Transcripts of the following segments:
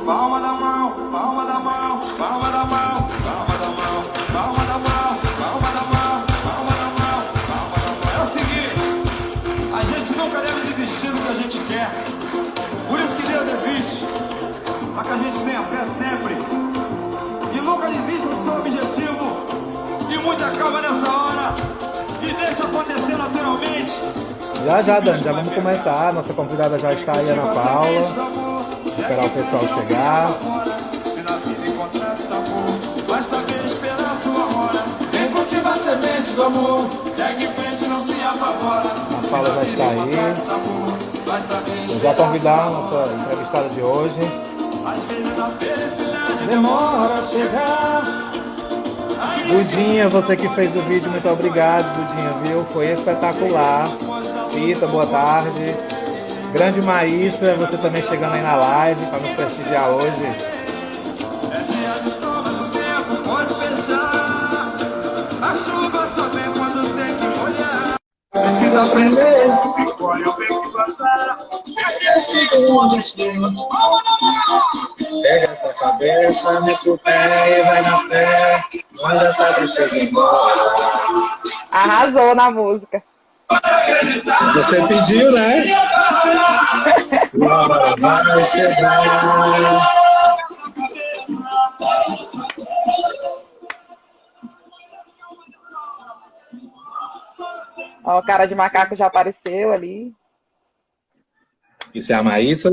palma da mão, palma da mão, palma da mão, palma da mão, palma da mão, palma da mão, palma da mão, palma da mão. É o seguinte, a gente nunca deve desistir do que a gente quer. Por isso que Deus existe, para que a gente tenha fé sempre. E nunca desista do seu objetivo. E muita calma nessa hora. E deixa acontecer naturalmente. Já, Dani, já vamos começar. Nossa convidada já está aí, Ana Paula. Esperar o pessoal chegar. Se na vida encontrar sabor, vai saber esperar sua hora. Quem cultiva a semente do amor, segue em frente, não se apavora. Ana Paula já está aí. Vou já convidar a nossa entrevistada de hoje. Às vezes a felicidade Demora a chegar. Dudinha, você que fez o vídeo, muito obrigado, Dudinha, viu? Foi espetacular. Rita, boa tarde. Grande Maísa, você também chegando aí na live para nos prestigiar hoje. é dia de sol, mas o tempo pode fechar. A chuva só vem quando tem que molhar. Precisa aprender, escolhe o bem que gostar. Pega essa cabeça, mete o pé e vai na fé. Manda essa tristeza embora. Arrasou na música. Você pediu, né? Agora vai chegar. Ó, o cara de macaco já apareceu ali. Isso é a Maísa?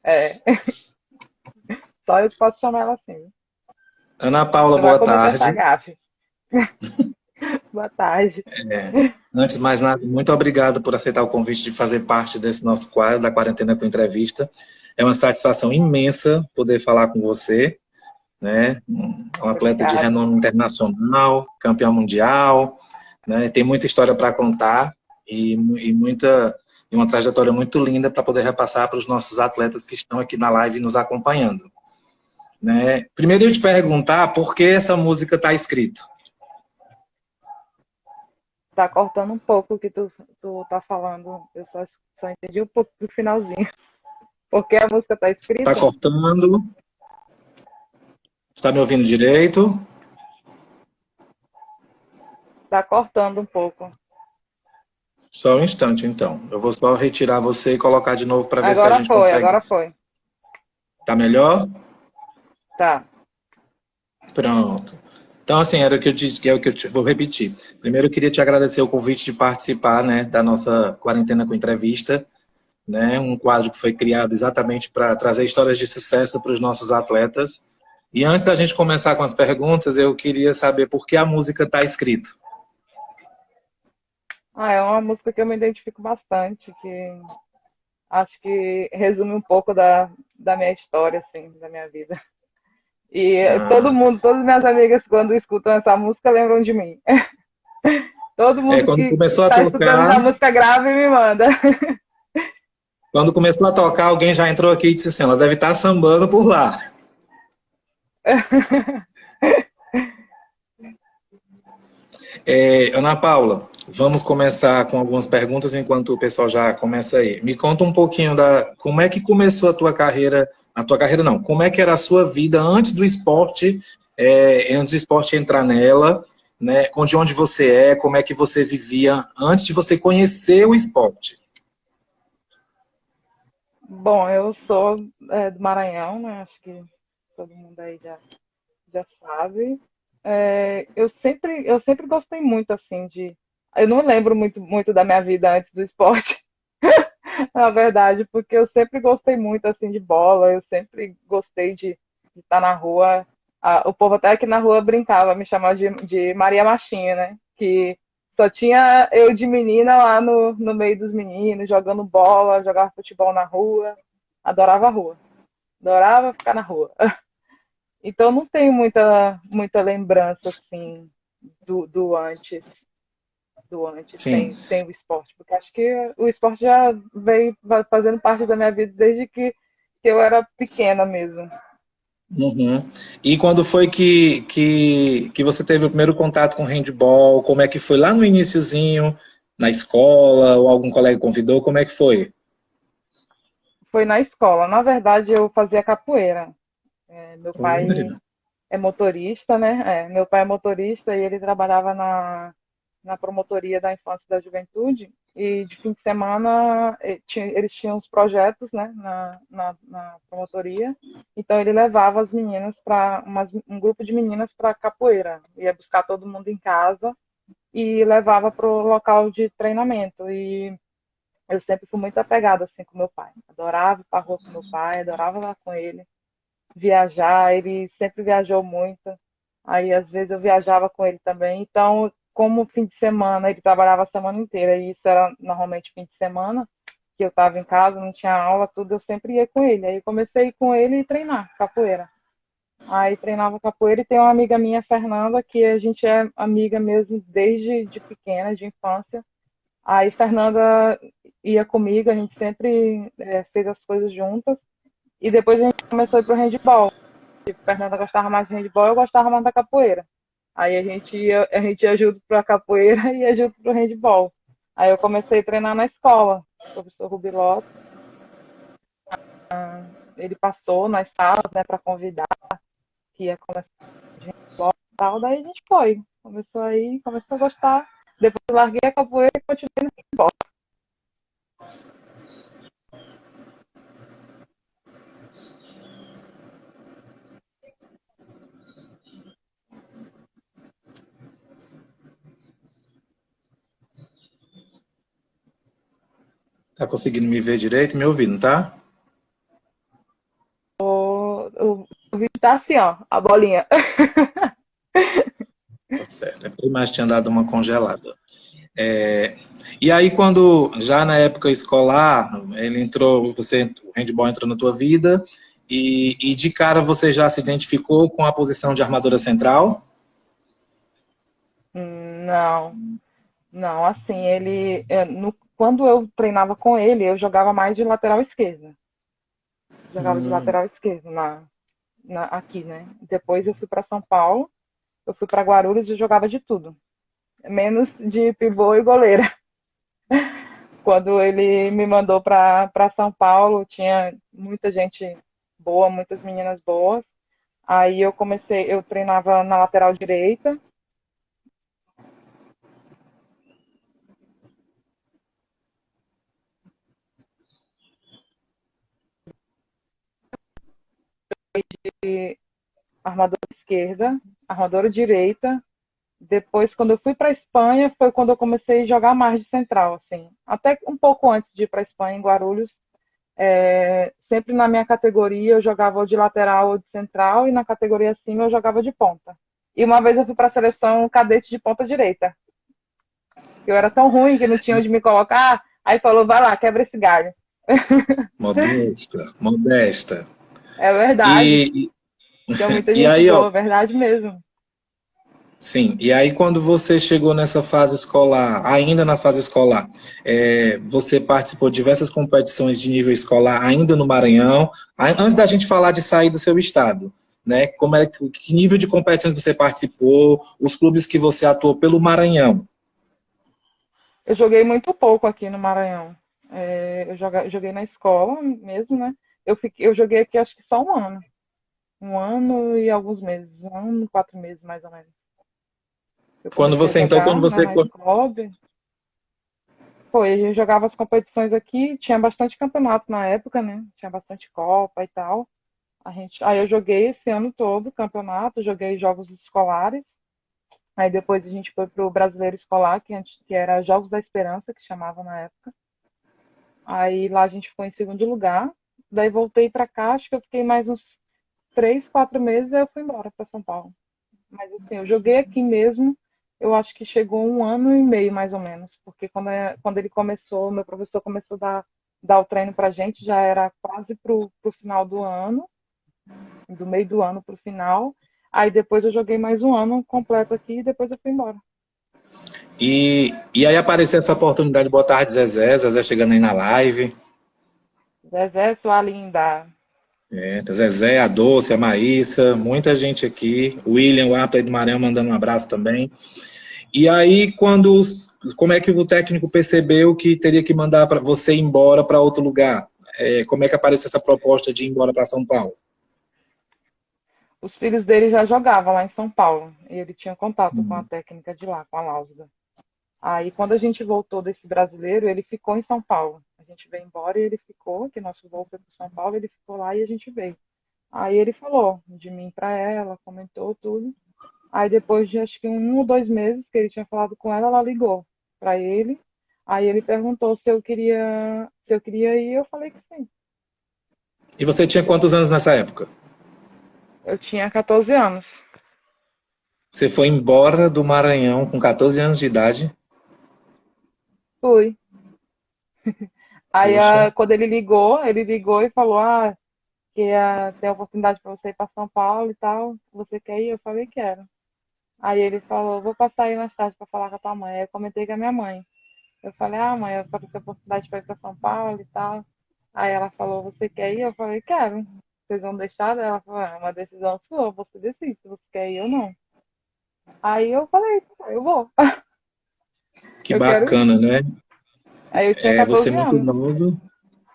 É. Só eu posso chamar ela assim. Ana Paula, Você vai boa cometer essa tarde. gafe. Boa tarde. Antes de mais nada, muito obrigado por aceitar o convite de fazer parte desse nosso quadro da Quarentena com Entrevista. É uma satisfação imensa poder falar com você, né? Um atleta de renome internacional, campeão mundial, né? Tem muita história para contar e uma trajetória muito linda para poder repassar para os nossos atletas que estão aqui na live nos acompanhando, né? Primeiro eu te perguntar por que essa música está escrita. Tá cortando um pouco o que tu tá falando. Eu só entendi um pouco do finalzinho. Porque a música tá escrita? Tá cortando. Está me ouvindo direito? Tá cortando um pouco. Só um instante, então. Eu vou só retirar você e colocar de novo para ver se a gente consegue. Agora foi. Tá melhor? Tá. Pronto. Então, assim, era o que eu disse, que é o que eu vou repetir. Primeiro, eu queria te agradecer o convite de participar, né, da nossa Quarentena com Entrevista, né, um quadro que foi criado exatamente para trazer histórias de sucesso para os nossos atletas. E antes da gente começar com as perguntas, eu queria saber por que a música está escrita. É uma música que eu me identifico bastante, que acho que resume um pouco da minha história, assim, da minha vida. E todo mundo, todas as minhas amigas, quando escutam essa música, lembram de mim. Todo mundo quando que começou a está tocar, escutando essa música grave me manda. Quando começou a tocar, alguém já entrou aqui e disse assim, ela deve estar sambando por lá. Ana Paula, vamos começar com algumas perguntas enquanto o pessoal já começa aí. Me conta um pouquinho como é que começou a tua carreira não, como é que era a sua vida antes do esporte, antes do esporte entrar nela, né, de onde você é, como é que você vivia antes de você conhecer o esporte? Bom, eu sou do Maranhão, né? Acho que todo mundo aí já sabe. Eu sempre gostei muito, assim, eu não lembro muito da minha vida antes do esporte, na verdade, porque eu sempre gostei muito, assim, de bola, eu sempre gostei de estar na rua. O povo até aqui na rua brincava, me chamava de Maria Machinha, né? Que só tinha eu de menina lá no meio dos meninos, jogando bola, jogava futebol na rua. Adorava a rua. Adorava ficar na rua. Então não tenho muita lembrança, assim, do antes sem o esporte. Porque acho que o esporte já veio fazendo parte da minha vida desde que eu era pequena mesmo. Uhum. E quando foi que você teve o primeiro contato com handball? Como é que foi lá no iniciozinho, na escola, ou algum colega convidou? Como é que foi? foi na escola. Na verdade, eu fazia capoeira. Meu pai é motorista, né? Meu pai é motorista e ele trabalhava na promotoria da infância e da juventude. E de fim de semana eles tinham os projetos, né, na promotoria. Então ele levava as meninas para um grupo de meninas para capoeira. Ia buscar todo mundo em casa e levava para o local de treinamento. E eu sempre fui muito apegada assim com meu pai. Adorava ir para a rua com meu pai, adorava lá com ele, viajar. Ele sempre viajou muito. Aí às vezes eu viajava com ele também. Então, como fim de semana ele trabalhava a semana inteira e isso era normalmente fim de semana, que eu estava em casa, não tinha aula, tudo, eu sempre ia com ele. Aí eu comecei a ir com ele e treinar capoeira. Aí treinava capoeira e tem uma amiga minha, Fernanda, que a gente é amiga mesmo desde de pequena, de infância. Aí Fernanda ia comigo, a gente sempre fez as coisas juntas. E depois a gente começou a ir pro handball. Tipo, Fernanda gostava mais de handball, eu gostava mais da capoeira. Aí a gente ia junto pra capoeira e ia junto pro handball. Aí eu comecei a treinar na escola. O professor Rubilotto, ele passou nas salas, né, para convidar que ia começar de handball e tal. Daí a gente foi. Começou aí, começou a gostar. Depois eu larguei a capoeira e continuei no handball. Tá conseguindo me ver direito e me ouvindo, tá? O vídeo tá assim, ó, a bolinha. Tá certo. É porque a imagem tinha dado uma congelada. E aí, quando, já na época escolar, ele entrou, o handball entrou na tua vida, e de cara você já se identificou com a posição de armadora central? Não, não, assim, quando eu treinava com ele, eu jogava mais de lateral esquerda. Jogava de lateral esquerdo aqui, né? Depois eu fui para São Paulo, eu fui para Guarulhos e jogava de tudo, menos de pivô e goleira. Quando ele me mandou para São Paulo, tinha muita gente boa, muitas meninas boas. Aí eu treinava na lateral direita. Armadora esquerda, armadora direita. Depois, quando eu fui para a Espanha, foi quando eu comecei a jogar mais de central, assim. Até um pouco antes de ir para a Espanha, em Guarulhos, sempre na minha categoria eu jogava ou de lateral ou de central, e na categoria acima eu jogava de ponta. E uma vez eu fui para a seleção cadete de ponta direita. Eu era tão ruim que não tinha onde me colocar, aí falou, vai lá, quebra esse galho. Modesta, modesta. É verdade. E, Tinha muita e gente aí, ó, boa, verdade mesmo. sim, e aí quando você chegou nessa fase escolar, ainda na fase escolar, você participou de diversas competições de nível escolar ainda no Maranhão, antes da gente falar de sair do seu estado, né? Que nível de competições você participou, os clubes que você atuou pelo Maranhão? Eu joguei muito pouco aqui no Maranhão. Eu joguei na escola mesmo, né? Eu joguei aqui acho que só um ano. Um ano e alguns meses. 1 ano e 4 meses, mais ou menos. Eu Quando comecei a você, então, jogar, quando né, você... na escola. Foi, eu jogava as competições aqui, tinha bastante campeonato na época, né? Tinha bastante Copa e tal. Aí eu joguei esse ano todo campeonato, joguei jogos escolares. Aí depois a gente foi pro Brasileiro Escolar, que era Jogos da Esperança, que chamava na época. Aí lá a gente ficou em segundo lugar. Daí voltei para cá, acho que eu fiquei mais uns 3, 4 meses e eu fui embora para São Paulo. Mas assim, eu joguei aqui mesmo, eu acho que chegou 1 ano e meio, mais ou menos. Porque quando ele começou, meu professor começou a dar o treino pra gente, já era quase pro final do ano, do meio do ano pro final. Aí depois eu joguei mais 1 ano completo aqui e depois eu fui embora. E aí apareceu essa oportunidade de botar de Zezé chegando aí na live. Zezé, sua linda. Tá Zezé, a Doce, a Maísa, muita gente aqui. O William, o Ato aí do Maranhão, mandando um abraço também. E aí, como é que o técnico percebeu que teria que mandar para você ir embora para outro lugar? como é que apareceu essa proposta de ir embora para São Paulo? Os filhos dele já jogavam lá em São Paulo. E ele tinha contato com a técnica de lá, com a Láusida. Aí, quando a gente voltou desse brasileiro, ele ficou em São Paulo. A gente veio embora e ele ficou, que nosso voo foi para São Paulo, ele ficou lá e a gente veio. Aí ele falou de mim para ela, comentou tudo. Aí depois de acho que 1 ou 2 meses que ele tinha falado com ela ligou para ele. Aí ele perguntou se eu queria ir, eu falei que sim. E você tinha quantos anos nessa época? Eu tinha 14 anos. Você foi embora do Maranhão com 14 anos de idade? Fui. Aí Poxa, quando ele ligou e falou, que tem a oportunidade para você ir para São Paulo e tal. Você quer ir? Eu falei, quero. Aí ele falou, vou passar aí mais tarde para falar com a tua mãe. Aí eu comentei com a minha mãe. Eu falei, mãe, eu quero ter a oportunidade para ir para São Paulo e tal. Aí ela falou, você quer ir? Eu falei, quero. Vocês vão deixar? Ela falou, é uma decisão sua, você decide se você quer ir ou não. Aí eu falei, eu vou. que Eu quero ir. bacana, né? Aí eu tinha Você é 14 muito anos. nova.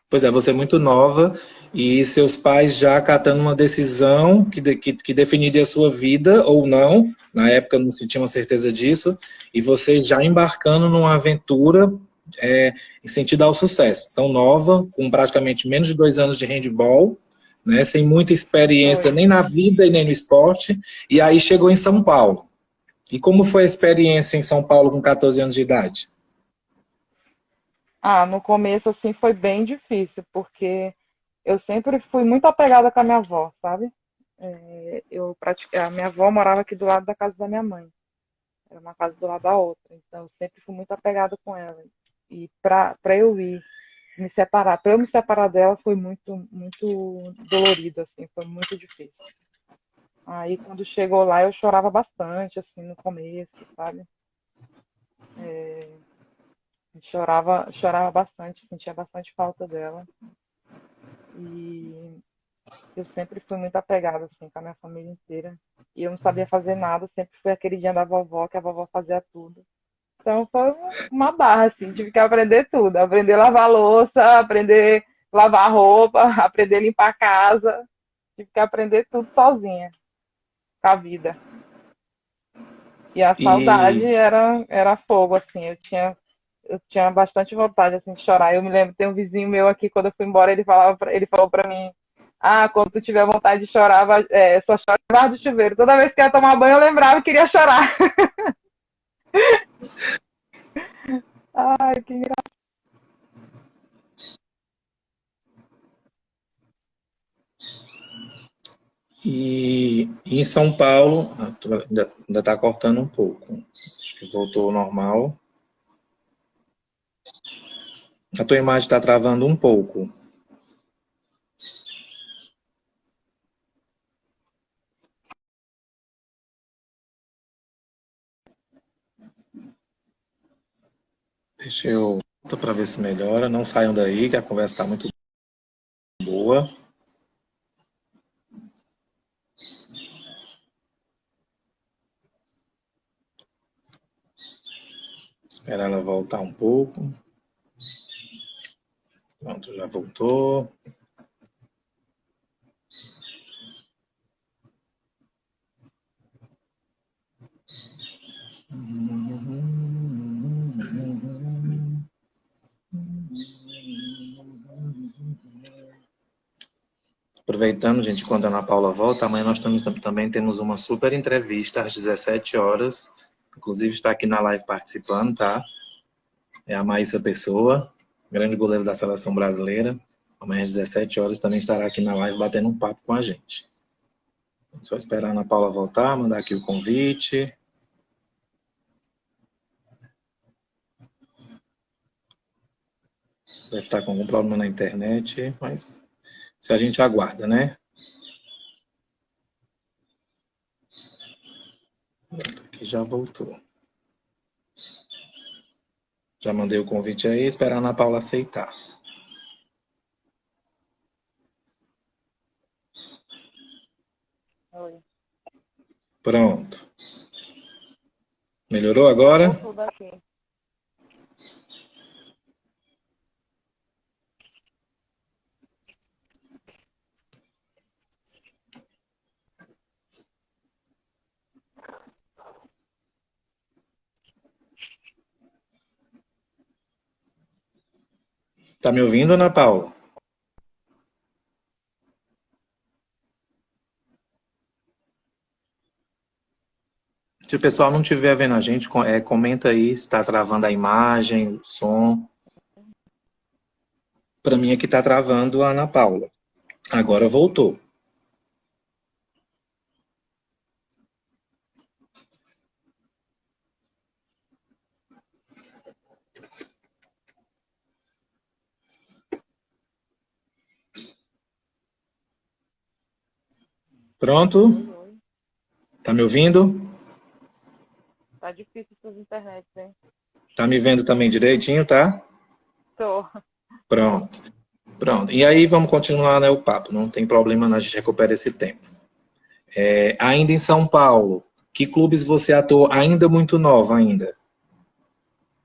Pois é, você é muito nova e seus pais já acatando uma decisão que definiria a sua vida ou não. Na época não se tinha uma certeza disso. E você já embarcando numa aventura em sentido ao sucesso. Tão nova, com praticamente menos de 2 anos de handball, né, sem muita experiência Foi. nem na vida e nem no esporte. E aí chegou em São Paulo. E como foi a experiência em São Paulo com 14 anos de idade? No começo, assim, foi bem difícil, porque eu sempre fui muito apegada com a minha avó, sabe? A minha avó morava aqui do lado da casa da minha mãe. Era uma casa do lado da outra. Então, eu sempre fui muito apegada com ela. E para eu ir me separar, para eu me separar dela foi muito, muito dolorido, assim, foi muito difícil. Aí, quando chegou lá, eu chorava bastante, assim, no começo, sabe? Chorava bastante, sentia bastante falta dela. E eu sempre fui muito apegada, assim, com a minha família inteira. E eu não sabia fazer nada, sempre foi aquele dia da vovó, que a vovó fazia tudo. Então foi uma barra, assim, tive que aprender tudo. Aprender a lavar louça, aprender a lavar roupa, aprender a limpar a casa. Tive que aprender tudo sozinha, com a vida. E a saudade E, era fogo, assim. Eu tinha bastante vontade, assim, de chorar. Eu me lembro, tem um vizinho meu aqui, quando eu fui embora, ele falou pra mim, quando tu tiver vontade de chorar, só chora embaixo do chuveiro. Toda vez que eu ia tomar banho, eu lembrava e queria chorar. Ai, que engraçado. e em São Paulo, ainda está cortando um pouco. Acho que voltou ao normal. A tua imagem está travando um pouco. Deixa eu para ver se melhora. Não saiam daí, que a conversa está muito boa. Esperar ela voltar um pouco. Pronto, já voltou. Aproveitando, gente, quando a Ana Paula volta, amanhã nós também temos uma super entrevista às 17 horas. Inclusive está aqui na live participando, tá? É a Maísa Pessoa, grande goleiro da seleção brasileira. Amanhã às 17 horas também estará aqui na live batendo um papo com a gente. Só esperar a Ana Paula voltar, mandar aqui o convite. Deve estar com algum problema na internet, mas se a gente aguarda, né? Aqui já voltou. Já mandei o convite aí, esperar a Ana Paula aceitar. Oi. Pronto. Melhorou agora? Voltou daqui. Tá me ouvindo, Ana Paula? Se o pessoal não estiver vendo a gente, comenta aí se está travando a imagem, o som. Para mim aqui está travando a Ana Paula. Agora voltou. Pronto? Oi, oi. Tá me ouvindo? Tá difícil essas internets, hein? Tá me vendo também direitinho, tá? Tô. Pronto. Pronto. E aí vamos continuar, né, o papo. Não tem problema, a gente recupera esse tempo. Ainda em São Paulo, que clubes você atuou ainda muito nova ainda?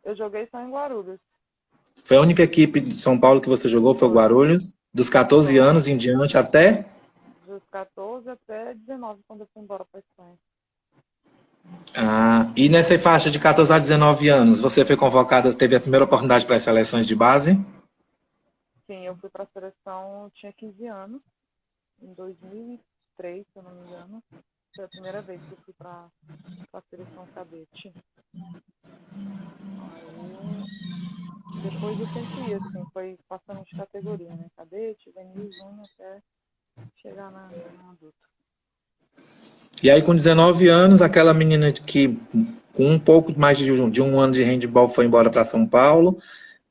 Eu joguei só em Guarulhos. Foi a única equipe de São Paulo que você jogou, foi o Foi. Guarulhos? Dos 14 Foi. anos em diante até? Dos 14 até 19, quando eu fui embora pra Espanha. Ah, e nessa faixa de 14 a 19 anos, você foi convocada, teve a primeira oportunidade para as seleções de base? Sim, eu fui pra seleção, eu tinha 15 anos, em 2003, se eu não me engano. Foi a primeira vez que eu fui pra seleção cadete. Aí, depois eu sempre ia, assim, foi passando de categoria, né? Cadete, juvenil, júnior, até chegar na adulto. E aí, com 19 anos, aquela menina que com um pouco mais de um ano de handball foi embora para São Paulo,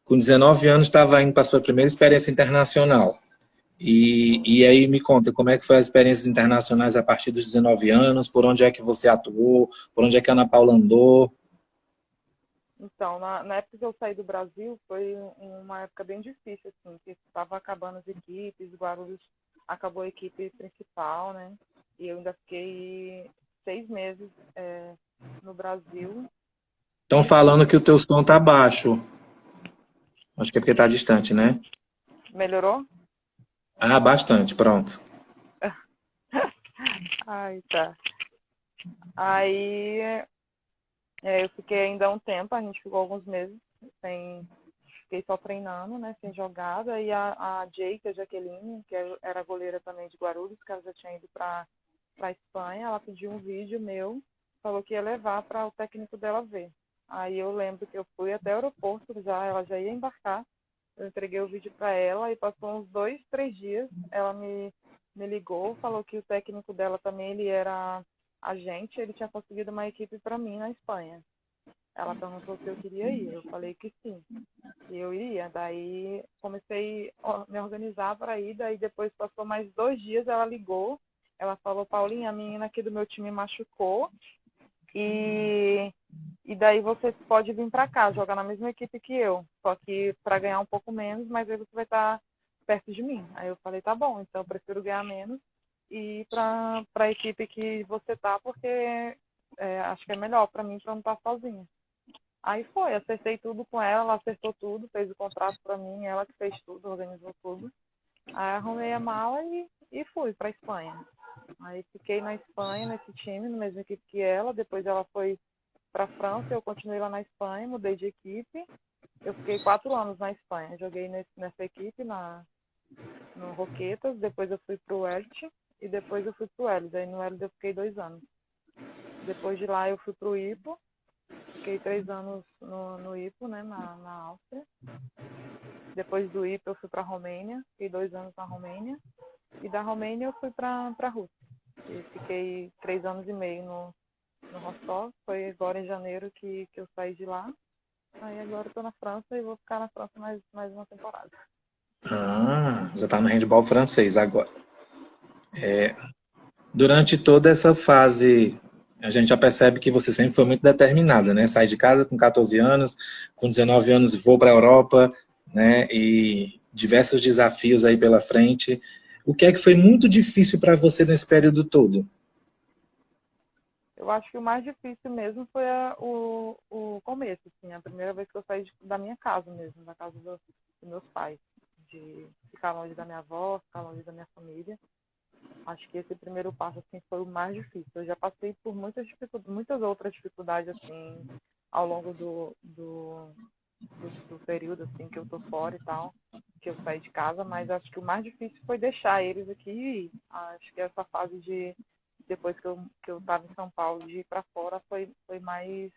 com 19 anos estava indo para a sua primeira experiência internacional. E aí me conta, como é que foi as experiências internacionais a partir dos 19 anos, por onde é que você atuou, por onde é que a Ana Paula andou? Então, na época que eu saí do Brasil, foi uma época bem difícil, assim, que estava acabando as equipes, o Guarulhos acabou a equipe principal, né? E eu ainda fiquei 6 meses no Brasil. Estão falando que o teu som tá baixo. Acho que é porque está distante, né? Melhorou? Ah, bastante, pronto. Ai, tá. Aí eu fiquei ainda um tempo, a gente ficou alguns meses sem. Fiquei só treinando, né, sem jogada. E a Jake, a Jaqueline, que era goleira também de Guarulhos, que ela já tinha ido para Espanha, ela pediu um vídeo meu, falou que ia levar para o técnico dela ver. Aí eu lembro que eu fui até o aeroporto, ela já ia embarcar. Eu entreguei o vídeo para ela e passou uns 2, 3 dias. Ela me ligou, falou que o técnico dela também ele era agente, ele tinha conseguido uma equipe para mim na Espanha. Ela perguntou se eu queria ir. Eu falei que sim. E eu iria. Daí comecei a me organizar para ir. Daí depois passou mais 2 dias, ela ligou. Ela falou, Paulinha, a menina aqui do meu time machucou. E daí você pode vir para cá, jogar na mesma equipe que eu. Só que para ganhar um pouco menos, mas aí você vai estar perto de mim. Aí eu falei, tá bom, então eu prefiro ganhar menos e ir para a equipe que você tá, porque acho que é melhor para mim, para não estar sozinha. Aí foi, acertei tudo com ela, ela acertou tudo, fez o contrato para mim, ela que fez tudo, organizou tudo. Aí arrumei a mala e fui para Espanha. Aí fiquei na Espanha, nesse time, na mesma equipe que ela. Depois ela foi para a França, eu continuei lá na Espanha, mudei de equipe. Eu fiquei 4 anos na Espanha. Joguei nessa equipe, no Roquetas. Depois eu fui para o Elche e depois eu fui para o Elche. Aí no Elche eu fiquei 2 anos. Depois de lá eu fui para o Ipo. Fiquei 3 anos no Ipo, né, na Áustria. Depois do Ipo eu fui para a Romênia. Fiquei 2 anos na Romênia. E da Romênia eu fui para a Rússia. E fiquei 3 anos e meio no Rostov. Foi agora em janeiro que eu saí de lá. Aí agora eu tô na França e vou ficar na França mais uma temporada. Ah, já está no handball francês agora. Durante toda essa fase, a gente já percebe que você sempre foi muito determinada, né? Sai de casa com 14 anos, com 19 anos vou para a Europa, né? E diversos desafios aí pela frente. O que é que foi muito difícil para você nesse período todo? Eu acho que o mais difícil mesmo foi o começo, assim, a primeira vez que eu saí da minha casa mesmo, da casa dos meus pais, de ficar longe da minha avó, ficar longe da minha família. Acho que esse primeiro passo assim foi o mais difícil. Eu já passei por muitas outras dificuldades assim ao longo do período assim que eu tô fora e tal, que eu saí de casa, mas acho que o mais difícil foi deixar eles aqui e ir. Acho que essa fase de depois que eu tava em São Paulo, de ir para fora foi mais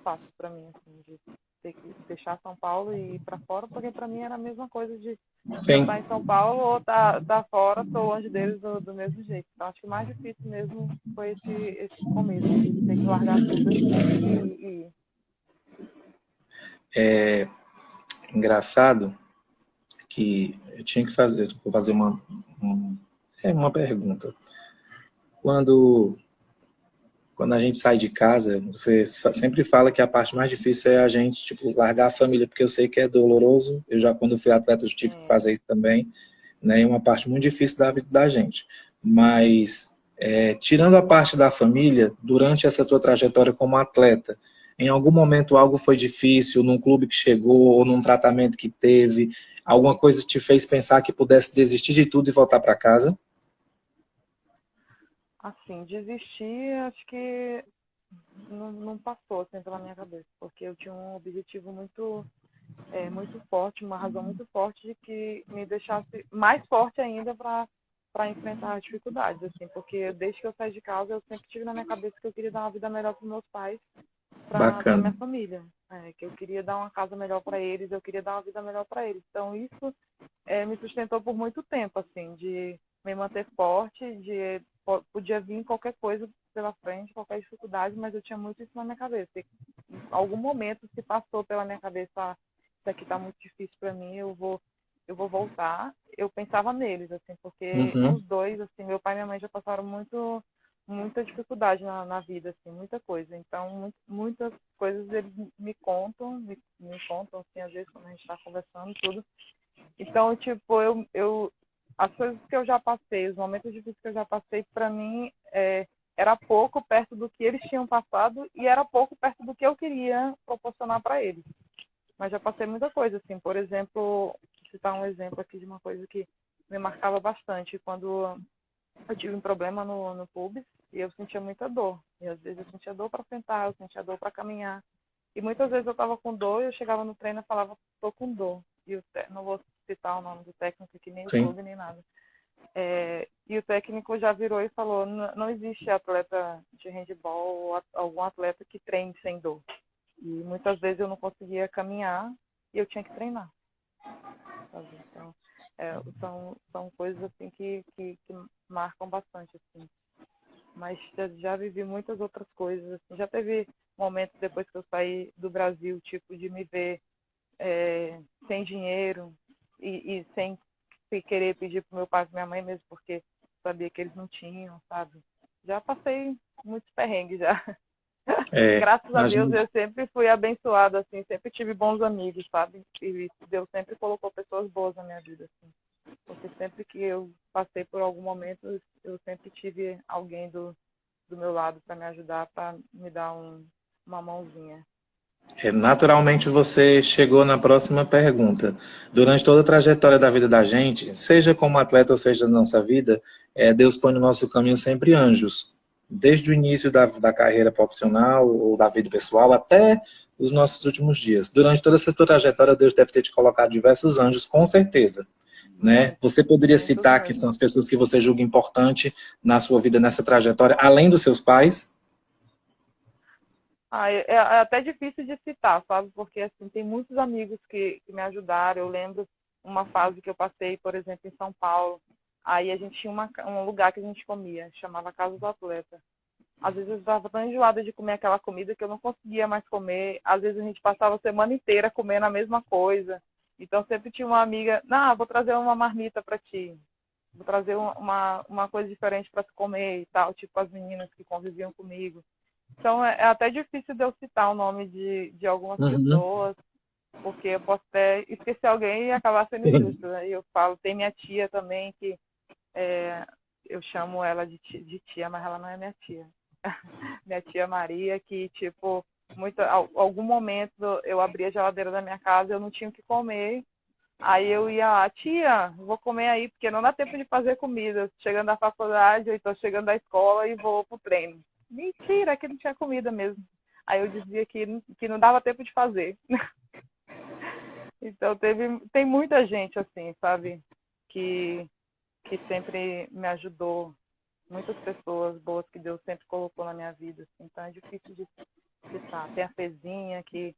fácil para mim, assim, de ter que deixar São Paulo e ir para fora, porque para mim era a mesma coisa de eu Sim. estar em São Paulo ou tá fora, estou longe deles do mesmo jeito. Então acho que o mais difícil mesmo foi esse começo, de ter que largar tudo assim e É engraçado que eu tinha que fazer, vou fazer uma pergunta. Quando, quando a gente sai de casa, você sempre fala que a parte mais difícil é a gente, tipo, largar a família, porque eu sei que é doloroso. Eu já, quando fui atleta, eu tive que sim. fazer isso também, né? É uma parte muito difícil da vida da gente. Mas, tirando a parte da família, durante essa tua trajetória como atleta, em algum momento algo foi difícil, num clube que chegou, ou num tratamento que teve, alguma coisa te fez pensar que pudesse desistir de tudo e voltar para casa? Assim, desistir, acho que não passou assim pela minha cabeça, porque eu tinha um objetivo muito forte, uma razão muito forte de que me deixasse mais forte ainda para enfrentar as dificuldades, assim, porque desde que eu saí de casa eu sempre tive na minha cabeça que eu queria dar uma vida melhor para meus pais, para Bacana. minha família, que eu queria dar uma casa melhor para eles, eu queria dar uma vida melhor para eles. Então isso me sustentou por muito tempo, assim, de me manter forte, podia vir qualquer coisa pela frente, qualquer dificuldade, mas eu tinha muito isso na minha cabeça. E em algum momento se passou pela minha cabeça, isso aqui está muito difícil para mim, eu vou voltar. Eu pensava neles, assim, porque Uhum. os dois, assim, meu pai e minha mãe já passaram muita dificuldade na vida, assim, muita coisa. Então, muitas coisas eles me contam, assim, às vezes quando a gente está conversando tudo. Então, tipo, as coisas que eu já passei, os momentos difíceis que eu já passei, para mim, era pouco perto do que eles tinham passado e era pouco perto do que eu queria proporcionar para eles. Mas já passei muita coisa, assim, por exemplo, vou citar um exemplo aqui de uma coisa que me marcava bastante, quando eu tive um problema no pubis e eu sentia muita dor. E às vezes eu sentia dor para sentar, eu sentia dor para caminhar. E muitas vezes eu estava com dor e eu chegava no treino e falava, estou com dor. E não vou citar o nome do técnico aqui, nem o Sim. clube, nem nada. E o técnico já virou e falou, não existe atleta de handebol ou algum atleta que treine sem dor. E muitas vezes eu não conseguia caminhar e eu tinha que treinar. Sabe? Então, são coisas assim que marcam bastante, assim. Mas já vivi muitas outras coisas, assim. Já teve momentos depois que eu saí do Brasil, tipo, de me ver sem dinheiro e sem querer pedir pro meu pai e pra minha mãe mesmo, porque sabia que eles não tinham, sabe? Já passei muitos perrengues já. É, Graças a a Deus eu gente, sempre fui abençoada, assim, sempre tive bons amigos, sabe? E Deus sempre colocou pessoas boas na minha vida, assim. Porque sempre que eu passei por algum momento, eu sempre tive alguém do meu lado para me ajudar, para me dar uma mãozinha. naturalmente você chegou na próxima pergunta. Durante toda a trajetória da vida da gente, seja como atleta ou seja na nossa vida, Deus põe no nosso caminho sempre anjos. Desde o início da carreira profissional ou da vida pessoal até os nossos últimos dias. Durante toda essa tua trajetória, Deus deve ter te colocado diversos anjos, com certeza. Né? Muitos, Você poderia muitos citar que mesmo. são as pessoas que você julga importante na sua vida, nessa trajetória, além dos seus pais? É até difícil de citar, sabe? Porque, assim, tem muitos amigos que me ajudaram. Eu lembro uma fase que eu passei, por exemplo, em São Paulo. Aí a gente tinha um lugar que a gente comia, chamava Casa do Atleta. Às vezes eu estava tão enjoada de comer aquela comida que eu não conseguia mais comer. Às vezes a gente passava a semana inteira comendo a mesma coisa. Então sempre tinha uma amiga, não, vou trazer uma marmita para ti. Vou trazer uma coisa diferente para tu comer e tal, tipo as meninas que conviviam comigo. Então é até difícil de eu citar o nome de algumas Uhum. pessoas, porque eu posso até esquecer alguém e acabar sendo injusto. Né? E eu falo, tem minha tia também, que é, eu chamo ela de tia, mas ela não é minha tia. Minha tia Maria, que, tipo, algum momento eu abria a geladeira da minha casa, eu não tinha o que comer. Aí eu ia lá, tia, vou comer aí, porque não dá tempo de fazer comida. Chegando da faculdade, eu estou chegando da escola e vou pro treino. Mentira, que não tinha comida mesmo. Aí eu dizia que não dava tempo de fazer. Então tem muita gente assim, sabe, que sempre me ajudou, muitas pessoas boas que Deus sempre colocou na minha vida, assim. Então é difícil de citar. Tem a Fezinha, que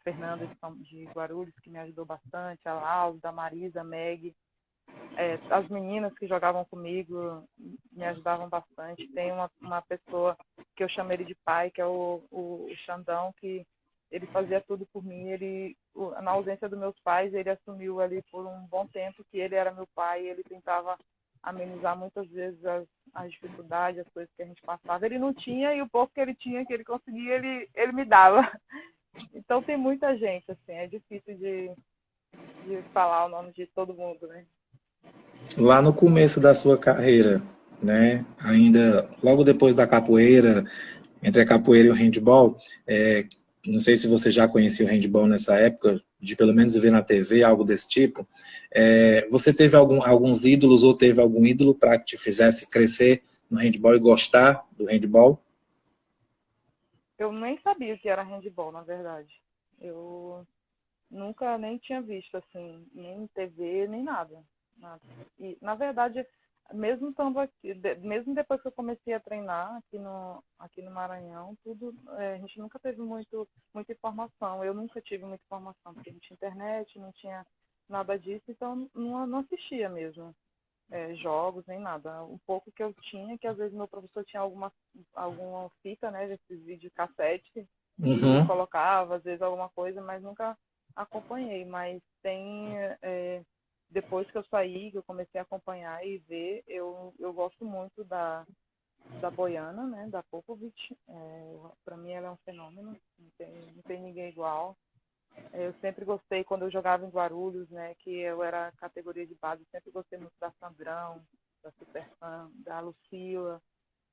Fernanda de Guarulhos, que me ajudou bastante, a Laura, a Marisa, a Meg, as meninas que jogavam comigo me ajudavam bastante. Tem uma pessoa que eu chamo ele de pai, que é o Xandão, que ele fazia tudo por mim. Na ausência dos meus pais, ele assumiu ali por um bom tempo que ele era meu pai, e ele tentava amenizar muitas vezes as dificuldades, as coisas que a gente passava. Ele não tinha, e o pouco que ele tinha, que ele conseguia, ele me dava. Então tem muita gente, assim, é difícil de falar o nome de todo mundo, né? Lá no começo da sua carreira, né? Ainda logo depois da capoeira, entre a capoeira e o handball, não sei se você já conhecia o handball nessa época, de pelo menos ver na TV, algo desse tipo. Você teve alguns ídolos ou teve algum ídolo para que te fizesse crescer no handball e gostar do handball? Eu nem sabia o que era handball, na verdade. Eu nunca nem tinha visto, assim, nem TV, nem nada. E, na verdade, mesmo estando aqui, mesmo depois que eu comecei a treinar aqui no Maranhão, a gente nunca teve muita informação. Eu nunca tive muita informação, porque não tinha internet, não tinha nada disso, então não assistia mesmo jogos nem nada. O pouco que eu tinha, que às vezes meu professor tinha alguma fita, né, desses videocassete, e Uhum. colocava, às vezes, alguma coisa, mas nunca acompanhei. Mas depois que eu saí, que eu comecei a acompanhar e ver, eu gosto muito da Boiana, né, da Popovic. Para mim ela é um fenômeno, não tem ninguém igual. Eu sempre gostei, quando eu jogava em Guarulhos, né, que eu era categoria de base, sempre gostei muito da Sandrão, da Superfã, da Lucila.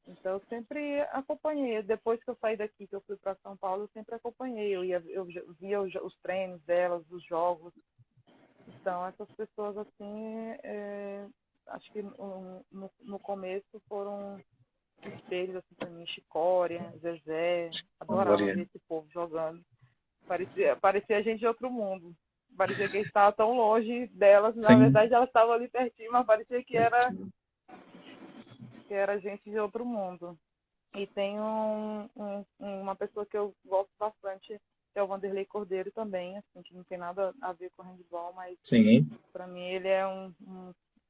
Então eu sempre acompanhei. Depois que eu saí daqui, que eu fui para São Paulo, eu sempre acompanhei. Eu via os treinos delas, os jogos. Então essas pessoas assim, acho que no começo foram espelhos assim para mim. Chicória, Zezé, adorava Glória. ver esse povo jogando. Parecia gente de outro mundo. Parecia que estava tão longe delas. Na Sim. verdade, elas estavam ali pertinho, mas parecia que era gente de outro mundo. E tem uma pessoa que eu gosto bastante, que é o Vanderlei Cordeiro também, assim, que não tem nada a ver com handball, mas Sim. para mim ele é um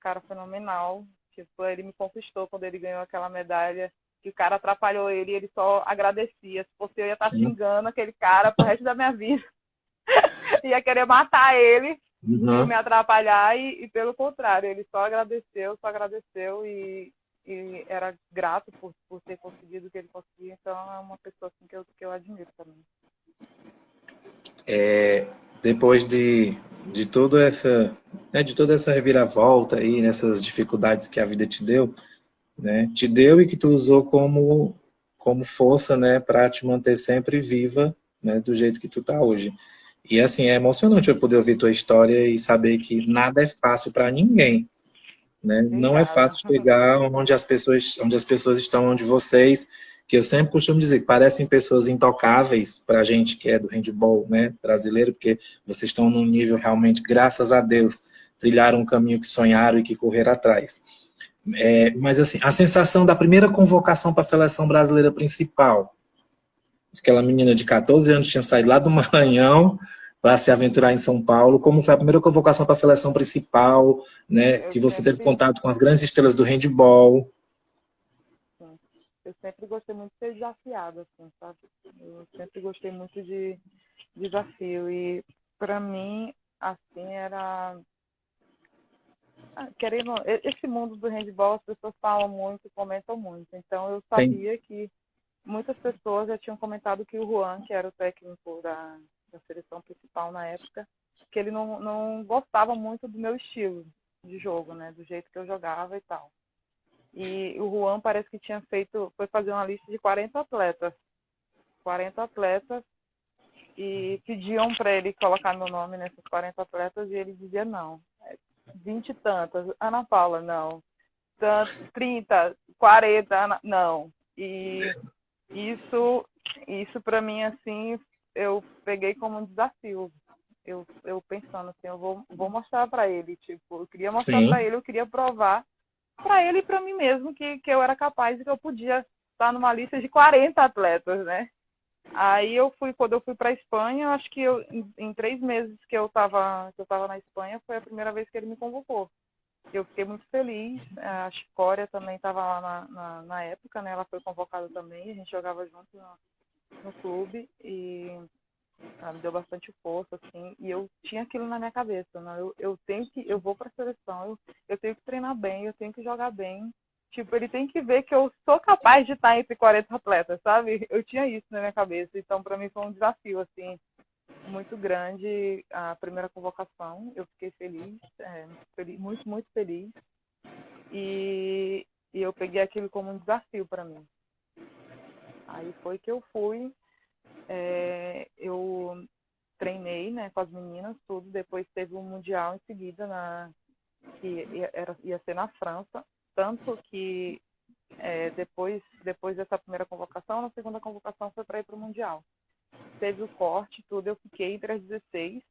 cara fenomenal. Tipo, ele me conquistou quando ele ganhou aquela medalha, que o cara atrapalhou ele e ele só agradecia. Se fosse eu, ia estar Sim. xingando aquele cara pro resto da minha vida. Ia querer matar ele por Uhum. me atrapalhar e pelo contrário, ele só agradeceu e era grato por ter conseguido o que ele conseguiu. Então é uma pessoa assim, que eu admiro também. Depois de toda essa, né, de toda essa reviravolta aí, nessas dificuldades que a vida te deu, né, te deu e que tu usou como força, né, para te manter sempre viva, né, do jeito que tu tá hoje. E assim, é emocionante eu poder ouvir tua história e saber que nada é fácil para ninguém, né? Não é Obrigada. fácil chegar onde as pessoas estão, onde vocês, que eu sempre costumo dizer, que parecem pessoas intocáveis para a gente que é do handball, né, brasileiro, porque vocês estão num nível realmente, graças a Deus, trilharam um caminho que sonharam e que correram atrás. Mas assim, a sensação da primeira convocação para a seleção brasileira principal, aquela menina de 14 anos tinha saído lá do Maranhão para se aventurar em São Paulo, como foi a primeira convocação para a seleção principal, né, Eu que você teve sempre, contato com as grandes estrelas do handball. assim, eu sempre gostei muito de ser desafiada, assim, sabe? Eu sempre gostei muito de desafio e para mim, assim, era querendo, esse mundo do handball, as pessoas falam muito, comentam muito. Então eu Tem, sabia que muitas pessoas já tinham comentado que o Juan, que era o técnico da seleção principal na época, que ele não gostava muito do meu estilo de jogo, né? Do jeito que eu jogava e tal. E o Juan parece que foi fazer uma lista de 40 atletas. 40 atletas e pediam para ele colocar meu nome nesses 40 atletas e ele dizia não. 20 e tantas. Ana Paula, não. 30, 40, não. E isso para mim, assim, eu peguei como um desafio. eu pensando assim, eu vou mostrar para ele, tipo, eu queria mostrar Sim. para ele, eu queria provar para ele e para mim mesmo que eu era capaz e que eu podia estar numa lista de 40 atletas, né? Aí quando eu fui para a Espanha, acho que em 3 meses que eu tava na Espanha, foi a primeira vez que ele me convocou. Eu fiquei muito feliz. A Chicória também estava lá na época, né? Ela foi convocada também, a gente jogava junto no clube e ela me deu bastante força, assim, e eu tinha aquilo na minha cabeça, né? Eu vou para a seleção, eu tenho que treinar bem, eu tenho que jogar bem. Tipo, ele tem que ver que eu sou capaz de estar entre 40 atletas, sabe? Eu tinha isso na minha cabeça, então para mim foi um desafio, assim, muito grande a primeira convocação. Eu fiquei muito, muito feliz, e eu peguei aquilo como um desafio para mim. Aí foi que eu fui. Eu treinei, né, com as meninas, tudo. Depois teve um mundial em seguida, que ia ser na França. Tanto que depois dessa primeira convocação, na segunda convocação foi para ir para o mundial. Teve o corte, tudo. Eu fiquei entre as 16.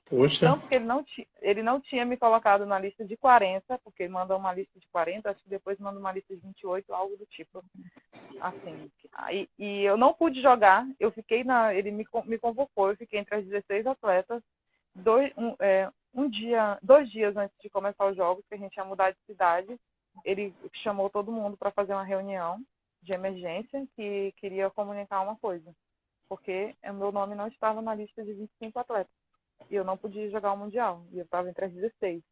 Poxa, Tanto que ele não tinha me colocado na lista de 40, porque ele manda uma lista de 40, acho que depois manda uma lista de 28, algo do tipo. Assim, e eu não pude jogar, ele me convocou, eu fiquei entre as 16 atletas, 2 dias antes de começar os jogos, que a gente ia mudar de cidade, ele chamou todo mundo para fazer uma reunião de emergência, que queria comunicar uma coisa, porque o meu nome não estava na lista de 25 atletas, e eu não podia jogar o Mundial, e eu estava entre as 16.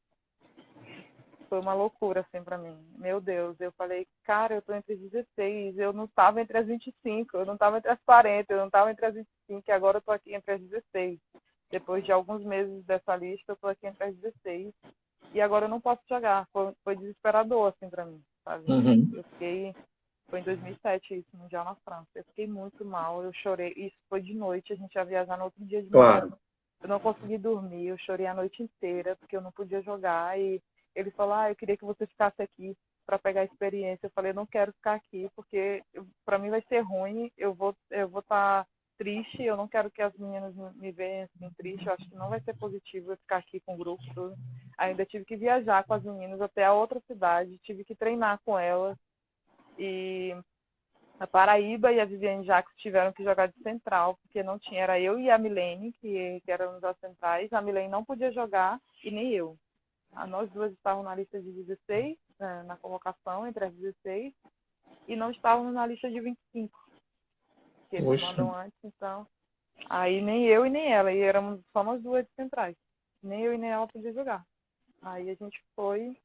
Foi uma loucura, assim, pra mim. Meu Deus, eu falei, cara, eu tô entre as 16, eu não tava entre as 25, eu não tava entre as 40, eu não tava entre as 25, e agora eu tô aqui entre as 16. Depois de alguns meses dessa lista, eu tô aqui entre as 16, e agora eu não posso jogar. Foi desesperador, assim, pra mim, sabe? uhum, Foi em 2007 isso, Mundial na França. Eu fiquei muito mal, eu chorei, isso foi de noite, a gente ia viajar no outro dia de manhã. claro. Eu não consegui dormir, eu chorei a noite inteira, porque eu não podia jogar, e ele falou, eu queria que você ficasse aqui para pegar a experiência. Eu falei, eu não quero ficar aqui, porque para mim vai ser ruim, eu vou estar triste, eu não quero que as meninas me vejam assim triste, eu acho que não vai ser positivo eu ficar aqui com o grupo, tudo. Ainda tive que viajar com as meninas até a outra cidade, tive que treinar com elas, e a Paraíba e a Viviane Jacques tiveram que jogar de central, porque não tinha, era eu e a Milene, que éramos as centrais, a Milene não podia jogar e nem eu. Nós duas estávamos na lista de 16, na convocação, entre as 16, e não estávamos na lista de 25, que eles Poxa, mandam antes, então. Aí nem eu e nem ela, e éramos só nós duas de centrais. Nem eu e nem ela podia jogar. Aí a gente foi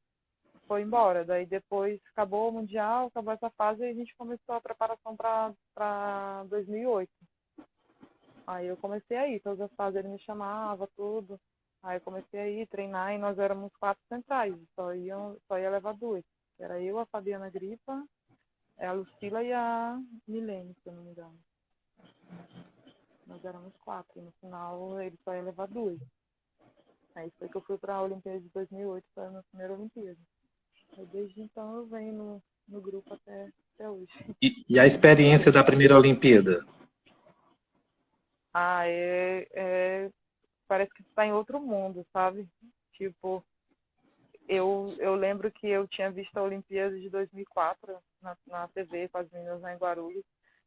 embora. Daí depois acabou o Mundial, acabou essa fase, e a gente começou a preparação para 2008. Aí eu comecei a ir, todas as fases ele me chamava, tudo. Aí eu comecei a ir, treinar, e nós éramos 4 centrais, só ia levar 2. Era eu, a Fabiana Gripa, a Lucila e a Milene, se eu não me engano. Nós éramos 4, e no final ele só ia levar 2. Aí foi que eu fui para a Olimpíada de 2008, foi a minha primeira Olimpíada. Aí desde então eu venho no grupo até hoje. e a experiência da primeira Olimpíada? Parece que tu tá em outro mundo, sabe? Tipo, eu lembro que eu tinha visto a Olimpíada de 2004 na TV com as meninas lá em Guarulhos,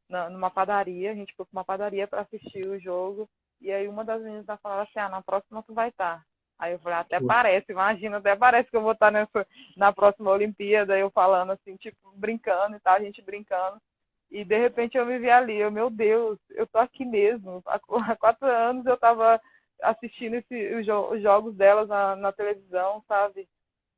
numa padaria. A gente foi para uma padaria para assistir o jogo, e aí uma das meninas falava assim, na próxima tu vai estar. Aí eu falei, até parece, imagina, até parece que eu vou estar na próxima Olimpíada, eu falando assim, tipo, brincando e tal, a gente brincando. E de repente eu me vi ali, meu Deus, eu tô aqui mesmo. Há 4 anos eu tava assistindo os jogos delas na televisão, sabe?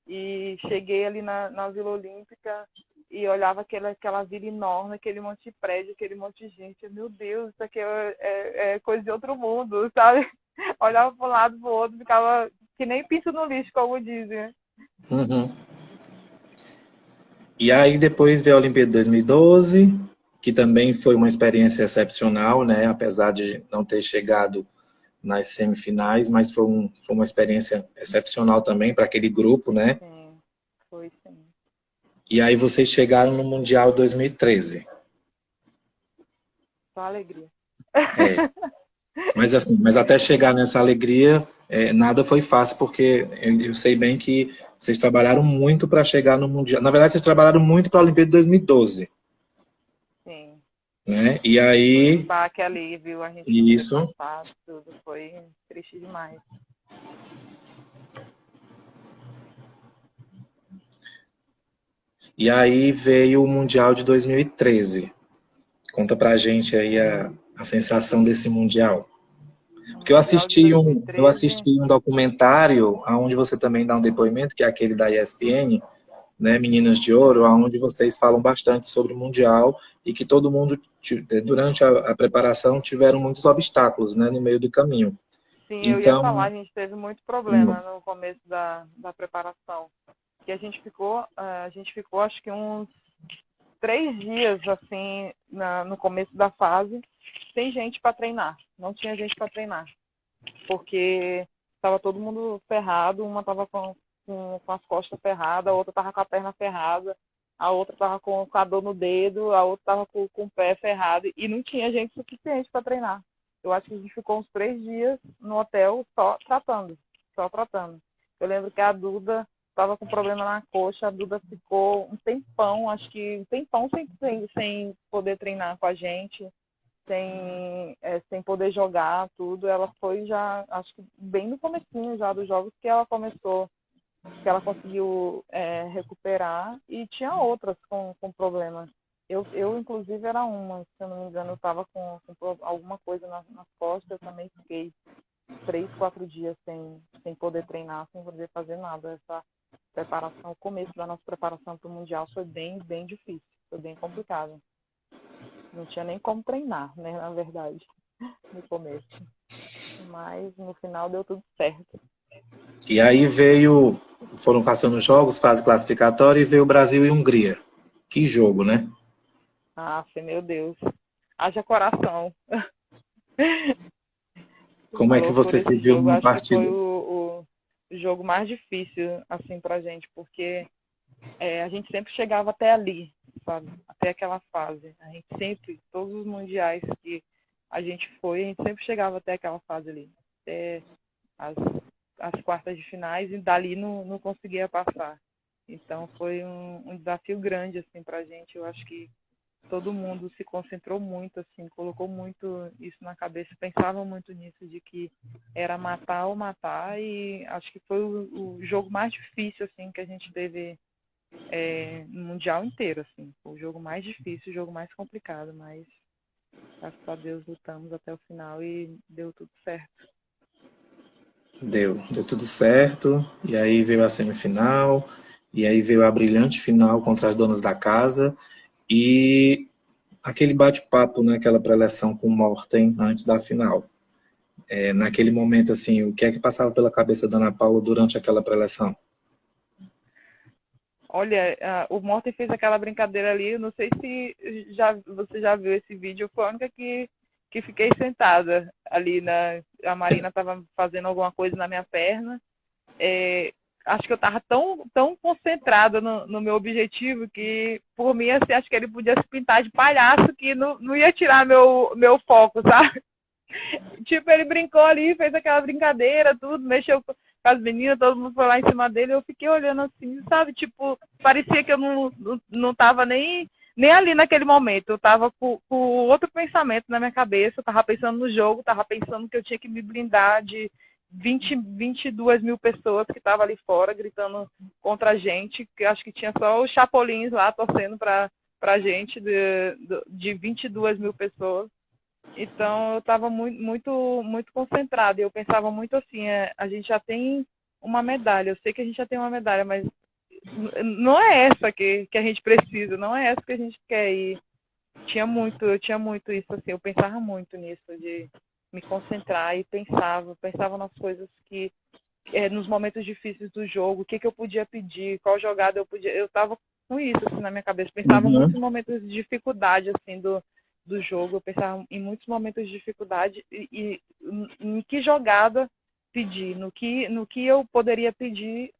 E cheguei ali na Vila Olímpica e olhava aquela vila enorme, aquele monte de prédio, aquele monte de gente. Meu Deus, isso aqui é coisa de outro mundo, sabe? Olhava para um lado, para o outro, ficava que nem pinto no lixo, como dizem, né? Uhum. E aí depois veio a Olimpíada de 2012, que também foi uma experiência excepcional, né? Apesar de não ter chegado nas semifinais, mas foi uma experiência excepcional também para aquele grupo, né? Sim, foi sim. E aí vocês chegaram no Mundial 2013. Só alegria. É. Mas assim, mas até chegar nessa alegria, nada foi fácil, porque eu sei bem que vocês trabalharam muito para chegar no Mundial. Na verdade, vocês trabalharam muito para a Olimpíada de 2012, Sim. né? E Foi um aí, baque ali, viu? A gente não ter isso. passado, tudo foi triste demais. E aí veio o Mundial de 2013. Conta pra gente aí a sensação desse Mundial. O Porque eu Mundial de assisti um, eu 2013, assisti um documentário onde você também dá um depoimento, que é aquele da ESPN, né, Meninas de Ouro, onde vocês falam bastante sobre o Mundial e que todo mundo, durante a preparação, tiveram muitos obstáculos, né, no meio do caminho. sim, eu ia falar, Então, a gente teve muito problema no começo da preparação. Que a gente ficou acho que uns 3 dias, assim, no começo da fase, sem gente para treinar. Não tinha gente para treinar. Porque estava todo mundo ferrado, uma estava com as costas ferradas, a outra estava com a perna ferrada, a outra estava com a dor no dedo, a outra estava com o pé ferrado, e não tinha gente suficiente para treinar. Eu acho que a gente ficou uns 3 dias no hotel só tratando. Eu lembro que a Duda estava com problema na coxa, a Duda ficou um tempão, acho que um tempão sem poder treinar com a gente, sem poder jogar, tudo. Ela foi já, acho que bem no comecinho já dos jogos que ela começou, que ela conseguiu recuperar, e tinha outras com problema. Eu, inclusive, era uma, se eu não me engano, eu estava com alguma coisa nas costas, eu também fiquei 3, 4 dias sem poder treinar, sem poder fazer nada. Essa preparação, o começo da nossa preparação para o Mundial foi bem, bem difícil, foi bem complicado. Não tinha nem como treinar, né, na verdade, no começo. Mas no final deu tudo certo. e aí foram passando os jogos, fase classificatória, e veio Brasil e Hungria. Que jogo, né? Ah, meu Deus. Haja coração. Como é que você se Esse viu jogo, numa acho que foi partida? o jogo mais difícil, assim, pra gente, porque a gente sempre chegava até ali, sabe? Até aquela fase. A gente sempre, todos os mundiais que a gente foi, a gente sempre chegava até aquela fase ali. Até as quartas de finais, e dali não conseguia passar. Então foi um desafio grande, assim, pra gente. Eu acho que todo mundo se concentrou muito, assim, colocou muito isso na cabeça, pensava muito nisso, de que era matar ou matar, e acho que foi o jogo mais difícil, assim, que a gente teve no Mundial inteiro, assim. Foi o jogo mais difícil, o jogo mais complicado, mas graças a Deus lutamos até o final e deu tudo certo. Deu tudo certo, e aí veio a semifinal, e aí veio a brilhante final contra as donas da casa, e aquele bate-papo, né, aquela preleção com o Morten antes da final. Naquele momento, assim, o que é que passava pela cabeça da Ana Paula durante aquela preleção? Olha, o Morten fez aquela brincadeira ali, eu não sei se você já viu esse vídeo, foi a única que fiquei sentada ali, a Marina estava fazendo alguma coisa na minha perna, acho que eu estava tão concentrada no meu objetivo que, por mim, assim, acho que ele podia se pintar de palhaço, que não ia tirar meu foco, sabe? Tipo, ele brincou ali, fez aquela brincadeira, tudo, mexeu com as meninas, todo mundo foi lá em cima dele, eu fiquei olhando assim, sabe? Tipo, parecia que eu não tava nem ali naquele momento, eu tava com outro pensamento na minha cabeça, eu tava pensando no jogo, tava pensando que eu tinha que me blindar de 22 mil pessoas que estavam ali fora, gritando contra a gente, que acho que tinha só os chapolins lá torcendo pra gente, de 22 mil pessoas. Então, eu estava muito, muito, muito concentrada. Eu pensava muito assim, a gente já tem uma medalha. Eu sei que a gente já tem uma medalha, mas não é essa que a gente precisa, não é essa que a gente quer. E eu tinha muito isso, assim, eu pensava muito nisso, de me concentrar, e pensava nas coisas que, nos momentos difíceis do jogo, o que eu podia pedir, qual jogada eu podia. Eu estava com isso, assim, na minha cabeça. Pensava muito em momentos de dificuldade, assim, do jogo, eu pensava em muitos momentos de dificuldade e em que jogada pedir, no que eu poderia pedir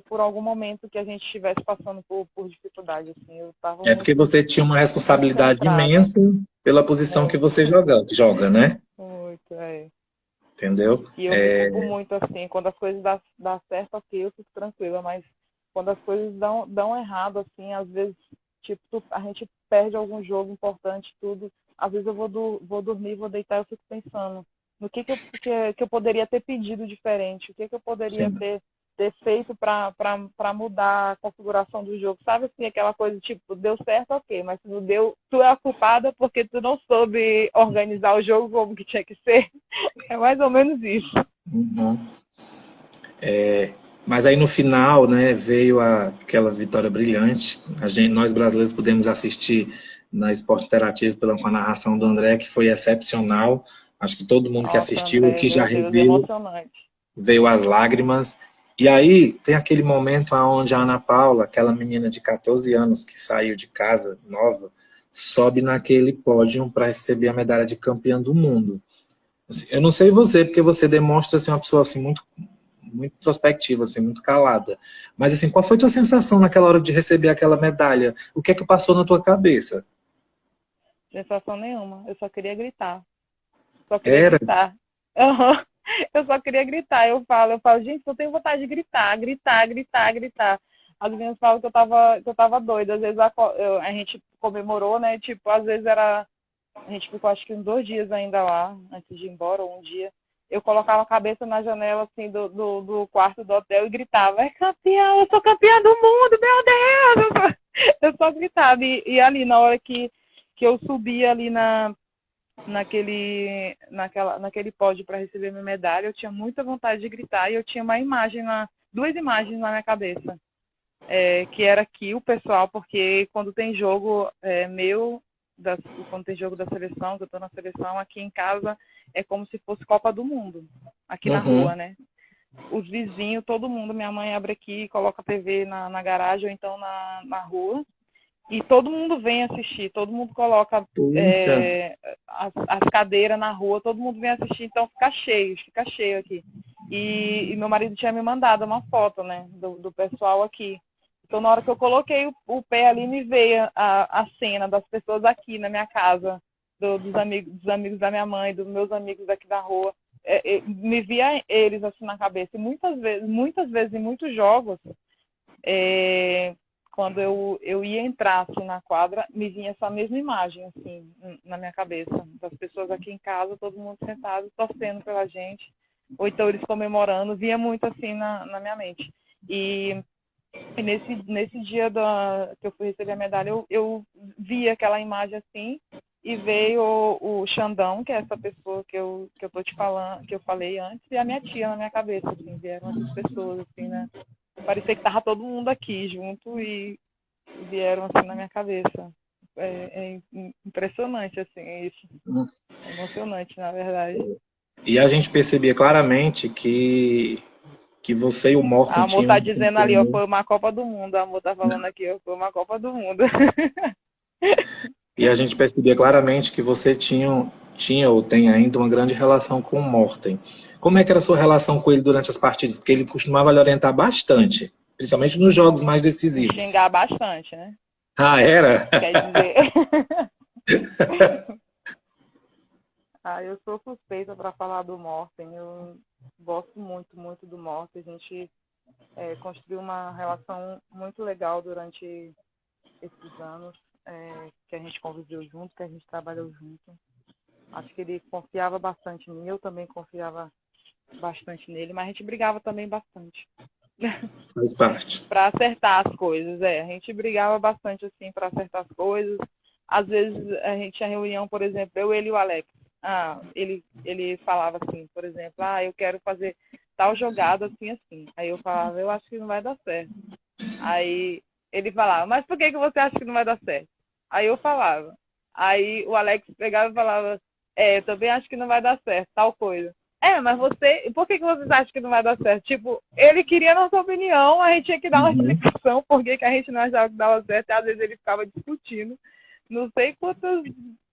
por algum momento que a gente estivesse passando por dificuldade. Assim, eu tava Porque você tinha uma responsabilidade concentrada. imensa pela posição que você joga, né? Muito, entendeu? E eu me culpo muito, assim, quando as coisas dão certo, ok, eu fico tranquila, mas quando as coisas dão errado, assim, às vezes, tipo, a gente perde algum jogo importante, tudo, às vezes eu vou dormir, vou deitar, eu fico pensando no que eu poderia ter pedido diferente, o que eu poderia Sim. ter feito para mudar a configuração do jogo, sabe, assim, aquela coisa, tipo, deu certo, ok, mas se não deu, tu é a culpada porque tu não soube organizar o jogo como que tinha que ser. É mais ou menos isso. Uhum. Mas aí no final, né, veio aquela vitória brilhante. Nós brasileiros pudemos assistir na Esporte Interativo com a narração do André, que foi excepcional. Acho que todo mundo que Nossa, assistiu, André, que já meu Deus, reviu, emocionante. veio às lágrimas. E aí tem aquele momento onde a Ana Paula, aquela menina de 14 anos que saiu de casa nova, sobe naquele pódio para receber a medalha de campeã do mundo. Assim, eu não sei você, porque você demonstra ser uma pessoa assim, muito introspectiva, assim, muito calada. Mas assim, qual foi a tua sensação naquela hora de receber aquela medalha? O que é que passou na tua cabeça? Sensação nenhuma. Eu só queria gritar. Só queria Era? gritar. Uhum. Eu só queria gritar. Eu falo, gente, eu tenho vontade de gritar, gritar, gritar, gritar. As meninas falam que eu tava doida. Às vezes a gente comemorou, né? Tipo, às vezes era. A gente ficou acho que uns 2 dias ainda lá, antes de ir embora, ou um dia. Eu colocava a cabeça na janela, assim, do quarto do hotel e gritava, é campeão, eu sou campeã do mundo, meu Deus! Eu só gritava. E ali, na hora que eu subi ali naquele pódio para receber minha medalha, eu tinha muita vontade de gritar e eu tinha duas imagens na minha cabeça. Que era aqui o pessoal, porque quando tem jogo quando tem jogo da seleção, que eu estou na seleção, aqui em casa é como se fosse Copa do Mundo, aqui na Uhum. rua, né? Os vizinhos, todo mundo, minha mãe abre aqui, coloca a TV na garagem ou então na rua, e todo mundo vem assistir, todo mundo coloca Puxa. as cadeiras na rua, todo mundo vem assistir, então fica cheio aqui. E meu marido tinha me mandado uma foto, né, do pessoal aqui. Então, na hora que eu coloquei o pé ali, me veio a cena das pessoas aqui na minha casa, dos amigos da minha mãe, dos meus amigos aqui da rua. Me via eles assim na cabeça. E muitas vezes, em muitos jogos, quando eu ia entrar assim, na quadra, me vinha essa mesma imagem assim, na minha cabeça. Das pessoas aqui em casa, todo mundo sentado, torcendo pela gente. Ou então eles comemorando. Vinha muito assim na minha mente. E nesse dia que eu fui receber a medalha, eu vi aquela imagem assim, e veio o Xandão, que é essa pessoa que eu tô te falando, que eu falei antes, e a minha tia na minha cabeça, assim, vieram essas pessoas, assim, né? Parecia que tava todo mundo aqui junto e vieram assim na minha cabeça. É impressionante, assim, isso. É emocionante, na verdade. E a gente percebia claramente que você e o Morten A amor tinham tá um dizendo ali, ó, companhio. foi uma Copa do Mundo. A amor tá falando aqui, ó, foi uma Copa do Mundo. E a gente percebia claramente que você tinha ou tem ainda uma grande relação com o Morten. Como é que era a sua relação com ele durante as partidas? Porque ele costumava lhe orientar bastante, principalmente nos jogos mais Me decisivos. xingar bastante, né? Ah, era? Quer dizer. Eu sou suspeita para falar do Morten. Eu gosto muito, muito do Morten. A gente construiu uma relação muito legal durante esses anos que a gente conviveu junto, que a gente trabalhou junto. Acho que ele confiava bastante em mim, eu também confiava bastante nele, mas a gente brigava também bastante. Faz parte. Para acertar as coisas, a gente brigava bastante assim para acertar as coisas. Às vezes a gente tinha reunião, por exemplo, ele e o Alex. Ele falava assim, por exemplo, eu quero fazer tal jogada assim, assim. Aí eu falava, eu acho que não vai dar certo. Aí ele falava, mas por que você acha que não vai dar certo? Aí eu falava. Aí o Alex pegava e falava, eu também acho que não vai dar certo, tal coisa. Mas por que vocês acham que não vai dar certo? Tipo, ele queria a nossa opinião, a gente tinha que dar uma explicação por que a gente não achava que dava certo, e às vezes ele ficava discutindo não sei quantas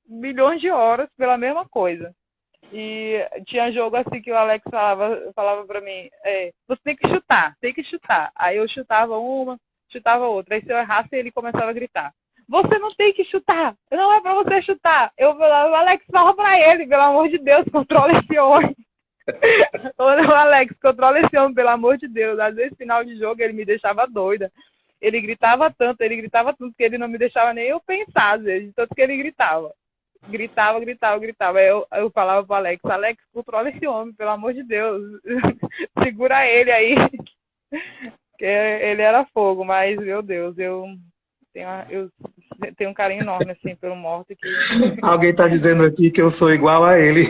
milhões de horas pela mesma coisa. E tinha jogo assim que o Alex falava pra mim, você tem que chutar. Aí eu chutava uma, chutava outra. Aí se eu errasse, ele começava a gritar. Você não tem que chutar, não é pra você chutar. Eu falava, Alex, fala pra ele, pelo amor de Deus, controla esse homem. Ô, Alex, controla esse homem, pelo amor de Deus. Às vezes, final de jogo, ele me deixava doida. Ele gritava tanto que ele não me deixava nem eu pensar, às vezes, tanto que ele gritava. Gritava, gritava, gritava. Aí eu falava pro Alex, Alex, controla esse homem, pelo amor de Deus. Segura ele aí. Que ele era fogo, mas, meu Deus, eu tenho um carinho enorme, assim, pelo Morte. Que... Alguém está dizendo aqui que eu sou igual a ele.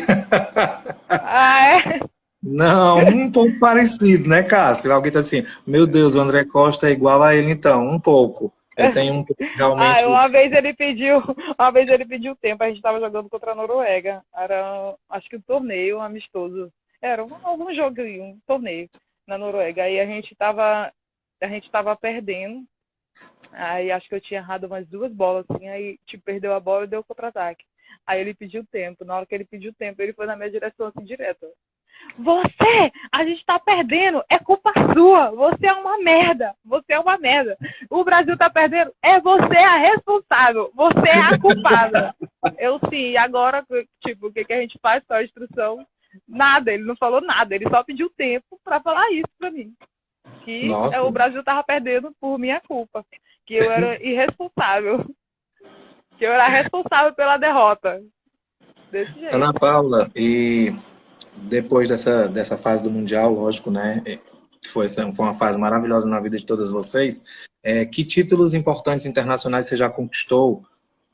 Ah, é? Não, um pouco parecido, né, Cássio? Alguém está assim, meu Deus, o André Costa é igual a ele, então, um pouco. Eu tenho um pouco, realmente. Ah, uma vez ele pediu tempo, a gente estava jogando contra a Noruega. Era, acho que um torneio amistoso. Era algum jogo, um torneio na Noruega. Aí a gente tava perdendo. Aí acho que eu tinha errado umas 2 bolas, assim, aí tipo, perdeu a bola e deu contra-ataque. Aí ele pediu tempo. Na hora que ele pediu tempo, ele foi na minha direção assim, direto. Você, a gente tá perdendo, é culpa sua. Você é uma merda. Você é uma merda. O Brasil tá perdendo, é você a responsável. Você é a culpada. Eu sim, agora, tipo, o que a gente faz com a instrução? Nada, ele não falou nada. Ele só pediu tempo pra falar isso pra mim. Que Nossa. o Brasil tava perdendo por minha culpa. Que eu era irresponsável. Que eu era responsável pela derrota. Desse jeito. Ana Paula, e depois dessa fase do Mundial, lógico, né? Que foi uma fase maravilhosa na vida de todas vocês. Que títulos importantes internacionais você já conquistou?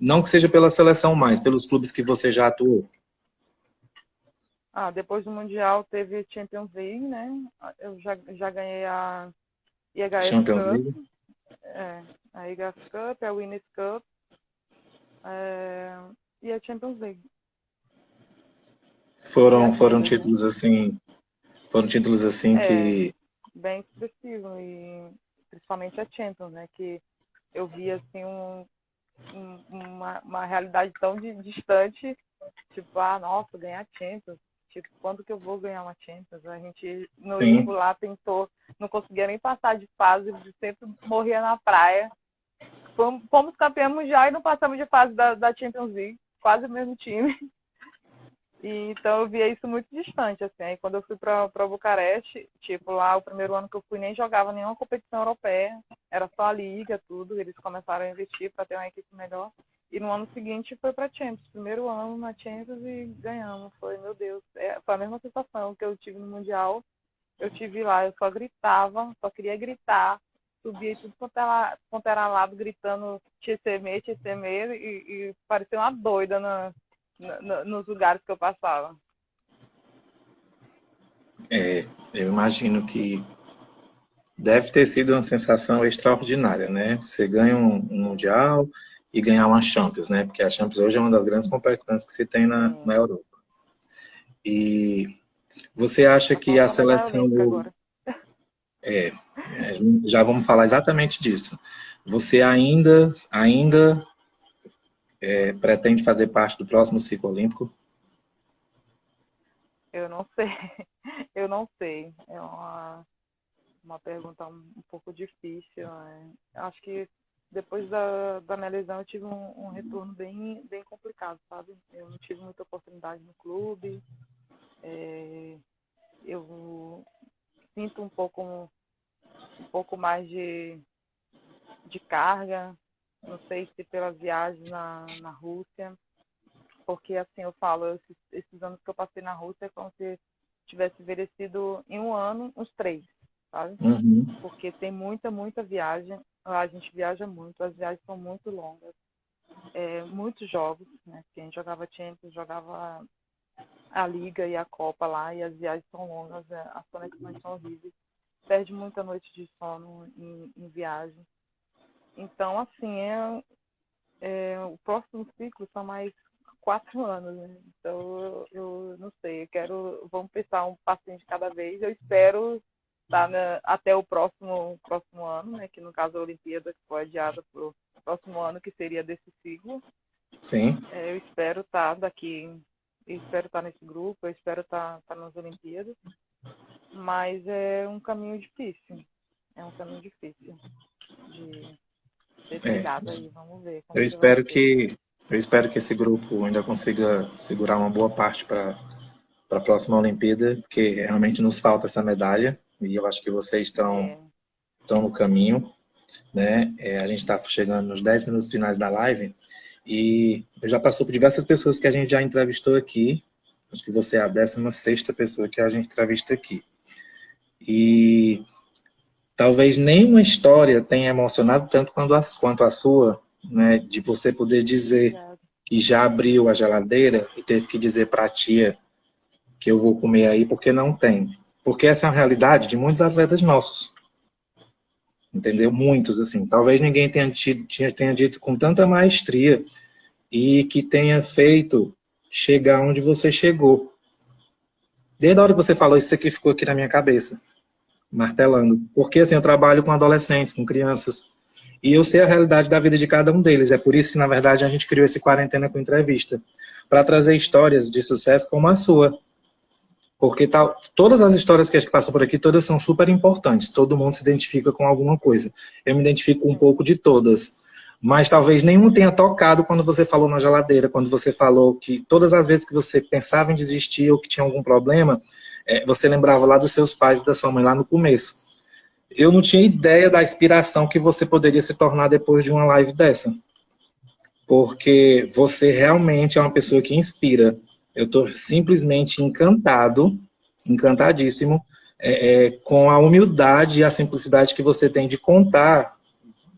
Não que seja pela seleção mais, pelos clubes que você já atuou. Depois do Mundial teve a Champions League, né? Eu já ganhei a IHF Champions Cup. League. A IHF Cup, a Winners Cup e a Champions League. Foram títulos assim que... Bem expressivo, e principalmente a Champions, né? Que eu vi assim uma realidade tão distante, tipo, nossa, ganhar Champions. Tipo, quando que eu vou ganhar uma Champions? A gente, no limbo lá, tentou, não conseguia nem passar de fase, sempre morria na praia. Fomos campeões mundial e não passamos de fase da Champions League, quase o mesmo time. E, então eu via isso muito distante, assim. Aí quando eu fui para Bucareste, tipo, lá o primeiro ano que eu fui nem jogava nenhuma competição europeia, era só a liga, tudo. Eles começaram a investir para ter uma equipe melhor. E no ano seguinte foi para Champions, primeiro ano na Champions e ganhamos. Foi, meu Deus, foi a mesma sensação que eu tive no Mundial, eu tive lá. Eu só gritava, só queria gritar, subia tudo quanto era lado, gritando tchê-tchê-mê, tchê-tchê-mê, e parecia uma doida nos lugares que eu passava. Eu imagino que deve ter sido uma sensação extraordinária, né? Você ganha um Mundial e ganhar uma Champions, né? Porque a Champions hoje é uma das grandes competições que se tem na Europa. E você acha que a seleção... já vamos falar exatamente disso. Você ainda pretende fazer parte do próximo ciclo olímpico? Eu não sei. Eu não sei. É uma pergunta um pouco difícil. Acho que depois da minha lesão eu tive um retorno bem complicado, sabe? Eu não tive muita oportunidade no clube. Eu sinto um pouco mais de carga. Não sei se pelas viagens na Rússia, porque assim eu falo, esses anos que eu passei na Rússia é como se tivesse envelhecido em um ano, uns 3, sabe? Uhum. Porque tem muita viagem, a gente viaja muito, as viagens são muito longas, muitos jogos, né? Porque a gente jogava Champions, jogava a Liga e a Copa lá, e as viagens são longas, as conexões são horríveis, perde muita noite de sono em viagem. Então, assim, o próximo ciclo são mais 4 anos, né? Então, eu não sei, vamos pensar um passinho de cada vez. Eu espero estar até o próximo ano, né? Que no caso a Olimpíada, que foi adiada para o próximo ano, que seria desse ciclo. Sim. Eu espero estar nesse grupo, eu espero estar nas Olimpíadas, mas é um caminho difícil. É um caminho difícil de pegada aí, vamos ver. Eu espero que esse grupo ainda consiga segurar uma boa parte para para a próxima Olimpíada, porque realmente nos falta essa medalha, e eu acho que vocês estão no caminho, né? A gente está chegando nos 10 minutos finais da live, e eu já passou por diversas pessoas que a gente já entrevistou aqui, acho que você é a 16ª pessoa que a gente entrevista aqui. E talvez nenhuma história tenha emocionado tanto quanto a sua, né? De você poder dizer que já abriu a geladeira e teve que dizer para a tia que eu vou comer aí porque não tem. Porque essa é a realidade de muitos atletas nossos. Entendeu? Muitos, assim. Talvez ninguém tenha dito com tanta maestria e que tenha feito chegar onde você chegou. Desde a hora que você falou, isso aqui ficou aqui na minha cabeça, martelando. Porque, assim, eu trabalho com adolescentes, com crianças, e eu sei a realidade da vida de cada um deles. É por isso que, na verdade, a gente criou esse Quarentena com Entrevista, para trazer histórias de sucesso como a sua. Porque todas as histórias que a gente passou por aqui, todas são super importantes. Todo mundo se identifica com alguma coisa. Eu me identifico com um pouco de todas. Mas talvez nenhum tenha tocado quando você falou na geladeira, quando você falou que todas as vezes que você pensava em desistir ou que tinha algum problema, você lembrava lá dos seus pais e da sua mãe lá no começo. Eu não tinha ideia da inspiração que você poderia se tornar depois de uma live dessa. Porque você realmente é uma pessoa que inspira. Eu estou simplesmente encantado, encantadíssimo, com a humildade e a simplicidade que você tem de contar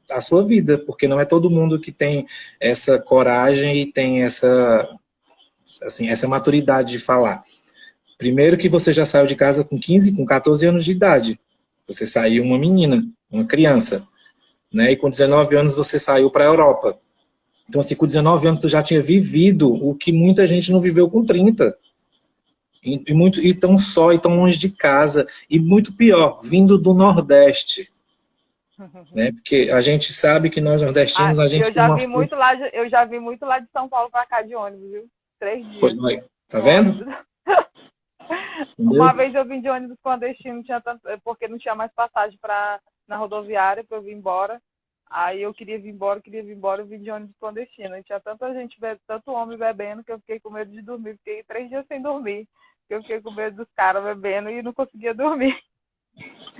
a sua vida, porque não é todo mundo que tem essa coragem e tem essa maturidade de falar. Primeiro que você já saiu de casa com 14 anos de idade. Você saiu uma menina, uma criança, né? E com 19 anos você saiu para a Europa. Então, assim, com 19 anos, tu já tinha vivido o que muita gente não viveu com 30. E tão só, e tão longe de casa. E muito pior, vindo do Nordeste. Né? Porque a gente sabe que nós nordestinos, a gente eu já vi muito lá de São Paulo para cá de ônibus, viu? 3 dias. Tá vendo? Uma vez eu vim de ônibus clandestino, porque não tinha mais passagem na rodoviária para eu vir embora. Aí eu queria vir embora, eu vim de ônibus clandestino. E tinha tanta gente, tanto homem bebendo, que eu fiquei com medo de dormir. Fiquei 3 dias sem dormir, porque eu fiquei com medo dos caras bebendo e não conseguia dormir.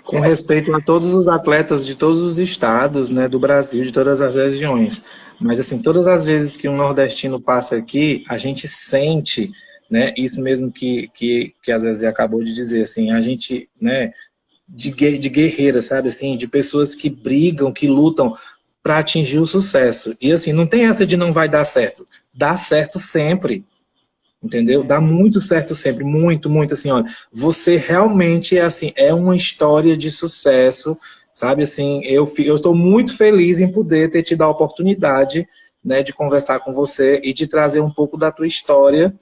Com respeito a todos os atletas de todos os estados, né, do Brasil, de todas as regiões. Mas, assim, todas as vezes que um nordestino passa aqui, a gente sente, né, isso mesmo que a Zezé acabou de dizer, assim, a gente, né, de guerreira, sabe, assim, de pessoas que brigam, que lutam para atingir o sucesso. E, assim, não tem essa de não vai dar certo. Dá certo sempre. Entendeu? Dá muito certo sempre, muito, muito, assim, olha, você realmente é uma história de sucesso, sabe, assim, eu estou muito feliz em poder ter te dado a oportunidade, né, de conversar com você e de trazer um pouco da tua história,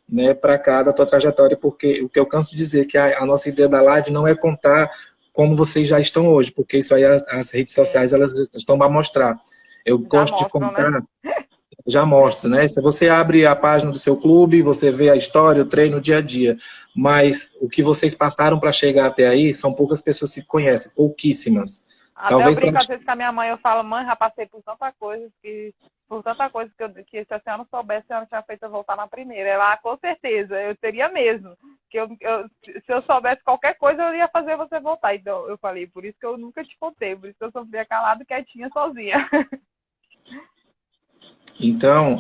né, para cá, da tua trajetória, porque o que eu canso de dizer que a nossa ideia da live não é contar como vocês já estão hoje, porque isso aí as redes sociais, elas estão para mostrar. Eu gosto de contar... Né? Já mostra, né? Se você abre a página do seu clube, você vê a história, o treino, o dia a dia. Mas o que vocês passaram para chegar até aí, são poucas pessoas que conhecem, pouquíssimas. Até talvez eu brinco às vezes com a minha mãe, eu falo, mãe, já passei por tanta coisa que se a senhora não soubesse, a senhora tinha feito eu voltar na primeira. Ela, com certeza, eu teria mesmo. Se eu soubesse qualquer coisa, eu ia fazer você voltar. Então, eu falei, por isso que eu nunca te contei, por isso que eu sofria calado, quietinha, sozinha. Então,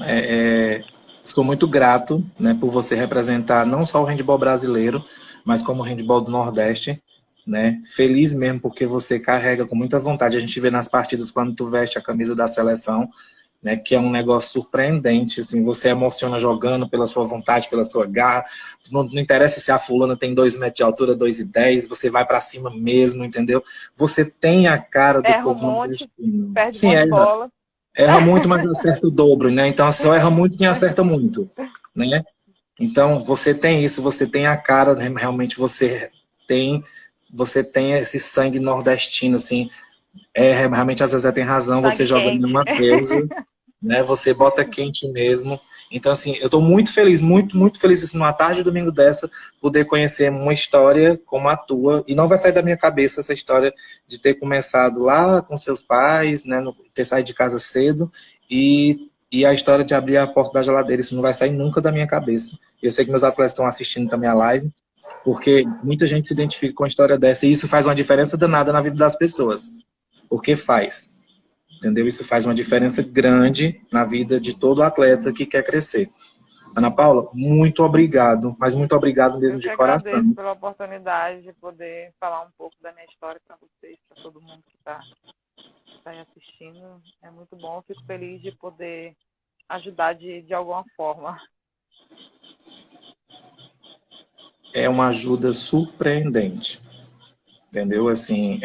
sou muito grato, né, por você representar não só o handebol brasileiro, mas como o handebol do Nordeste, né? Feliz mesmo porque você carrega com muita vontade. A gente vê nas partidas quando tu veste a camisa da seleção, né, que é um negócio surpreendente, assim, você emociona jogando pela sua vontade, pela sua garra. Não interessa se a fulana tem 2 metros de altura, 2,10, você vai pra cima mesmo, entendeu? Você tem a cara do povo nordestino. Perde uma bola. Erra muito, mas acerta o dobro, né? Então, só erra muito quem acerta muito, né? Então, você tem isso, você tem a cara, realmente você tem esse sangue nordestino, assim. Realmente, a Zezé tem razão, você joga uma deusa, né? Você bota quente mesmo. Então, assim, eu estou muito feliz, muito, muito feliz, assim, numa tarde de domingo dessa, poder conhecer uma história como a tua, e não vai sair da minha cabeça essa história de ter começado lá com seus pais, né, ter saído de casa cedo, e e a história de abrir a porta da geladeira. Isso não vai sair nunca da minha cabeça. Eu sei que meus atletas estão assistindo também a live, porque muita gente se identifica com a história dessa, e isso faz uma diferença danada na vida das pessoas. Porque faz, entendeu? Isso faz uma diferença grande na vida de todo atleta que quer crescer. Ana Paula, muito obrigado, mas muito obrigado mesmo de coração. Eu agradeço pela oportunidade de poder falar um pouco da minha história para vocês, para todo mundo que está aí assistindo. É muito bom, eu fico feliz de poder ajudar de alguma forma. É uma ajuda surpreendente, entendeu? Assim,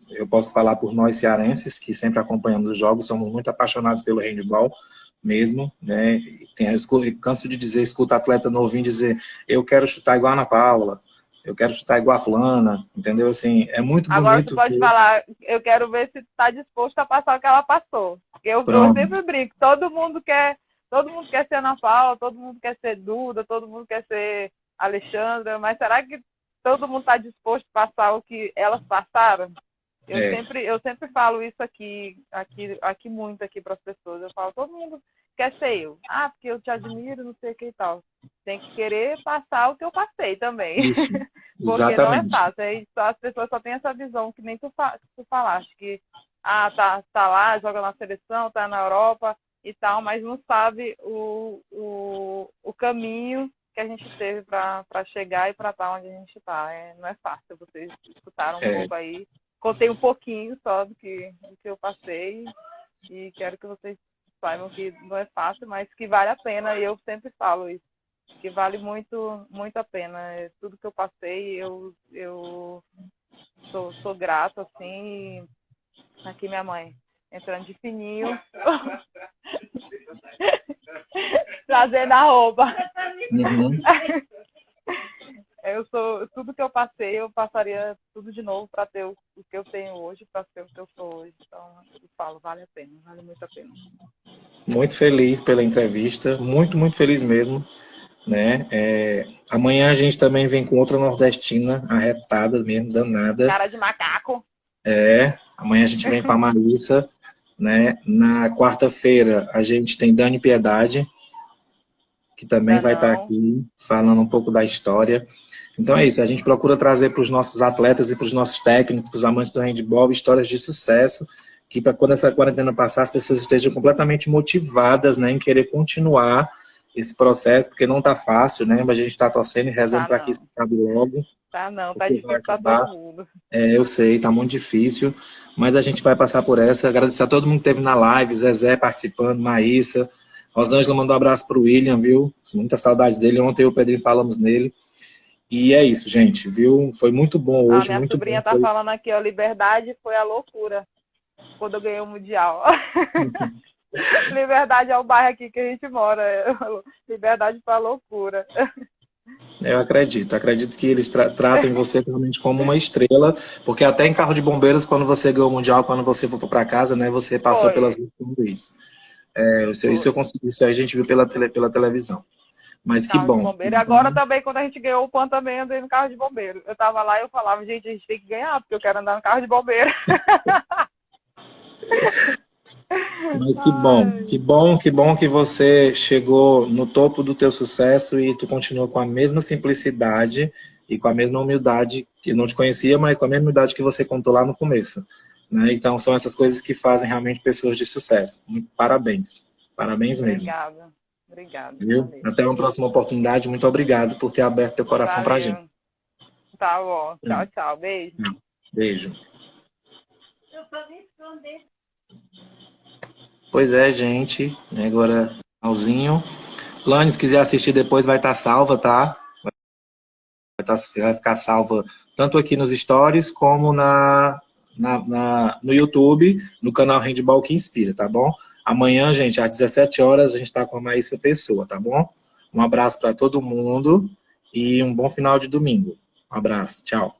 eu posso falar por nós cearenses, que sempre acompanhamos os jogos, somos muito apaixonados pelo handball mesmo, né? Eu canso de dizer, escuto atleta novinho dizer, eu quero chutar igual a Ana Paula, eu quero chutar igual a fulana, entendeu? Assim, é muito bonito. Agora você pode falar, eu quero ver se está disposto a passar o que ela passou. Eu sempre brinco, todo mundo quer ser Ana Paula, todo mundo quer ser Duda, todo mundo quer ser Alexandra, mas será que todo mundo está disposto a passar o que elas passaram? Eu sempre falo isso aqui muito aqui para as pessoas. Eu falo, todo mundo quer ser eu. Ah, porque eu te admiro, não sei o que e tal. Tem que querer passar o que eu passei também. Isso, porque exatamente. não é fácil. As pessoas só têm essa visão, que nem tu falaste, que tá lá, joga na seleção, tá na Europa e tal, mas não sabe o caminho que a gente teve para chegar e para estar onde a gente está. Não é fácil. Vocês escutaram um pouco aí. Contei um pouquinho só do que eu passei e quero que vocês saibam que não é fácil, mas que vale a pena, e eu sempre falo isso, que vale muito, muito a pena. Tudo que eu passei, eu sou grata, assim, e aqui minha mãe, entrando de fininho, trazendo a roupa. Uhum. Tudo que eu passei, eu passaria tudo de novo para ter o que eu tenho hoje, para ser o que eu sou hoje. Então, eu falo, vale a pena, vale muito a pena. Muito feliz pela entrevista, muito, muito feliz mesmo, né? Amanhã a gente também vem com outra nordestina, arretada mesmo, danada. Cara de macaco. Amanhã a gente vem com a Marissa, né? Na quarta-feira a gente tem Dani Piedade, que também vai estar aqui falando um pouco da história. Então é isso, a gente procura trazer para os nossos atletas e para os nossos técnicos, para os amantes do handball, histórias de sucesso, que para quando essa quarentena passar, as pessoas estejam completamente motivadas, né, em querer continuar esse processo, porque não está fácil, né, mas a gente está torcendo e rezando para que isso acabe logo. Tá difícil para todo mundo. Eu sei, tá muito difícil, mas a gente vai passar por essa. Agradecer a todo mundo que esteve na live, Zezé participando, Maísa, Rosângela mandou um abraço pro William, viu? Muita saudade dele. Ontem eu e o Pedrinho falamos nele. E é isso, gente, viu? Foi muito bom hoje. Minha muito sobrinha bom. Tá falando aqui, ó, liberdade foi a loucura quando eu ganhei o Mundial. Liberdade é o bairro aqui que a gente mora. Liberdade foi a loucura. Eu acredito que eles tratem você realmente como uma estrela, porque até em carro de bombeiros, quando você ganhou o Mundial, quando você voltou para casa, né, você passou pelas ruas com Luiz. Isso eu consegui, isso aí a gente viu pela televisão. Mas que bom. Agora também, quando a gente ganhou o PAN, também andei no carro de bombeiro. Eu tava lá e eu falava, gente, a gente tem que ganhar, porque eu quero andar no carro de bombeiro. Mas que bom que você chegou no topo do teu sucesso e tu continua com a mesma simplicidade e com a mesma humildade, que eu não te conhecia, mas com a mesma humildade que você contou lá no começo. Né? Então, são essas coisas que fazem realmente pessoas de sucesso. Muito parabéns. Parabéns mesmo. Obrigada. Viu? Até uma próxima oportunidade. Muito obrigado por ter aberto teu coração pra gente. Tá bom. Tchau. Beijo. Beijo. Pois é, gente. Agora, finalzinho. Lani, se quiser assistir depois, vai estar salva, tá? Vai ficar salva tanto aqui nos stories como no YouTube, no canal Handball que Inspira, tá bom? Amanhã, gente, às 17 horas, a gente tá com a Maísa Pessoa, tá bom? Um abraço para todo mundo e um bom final de domingo. Um abraço, tchau.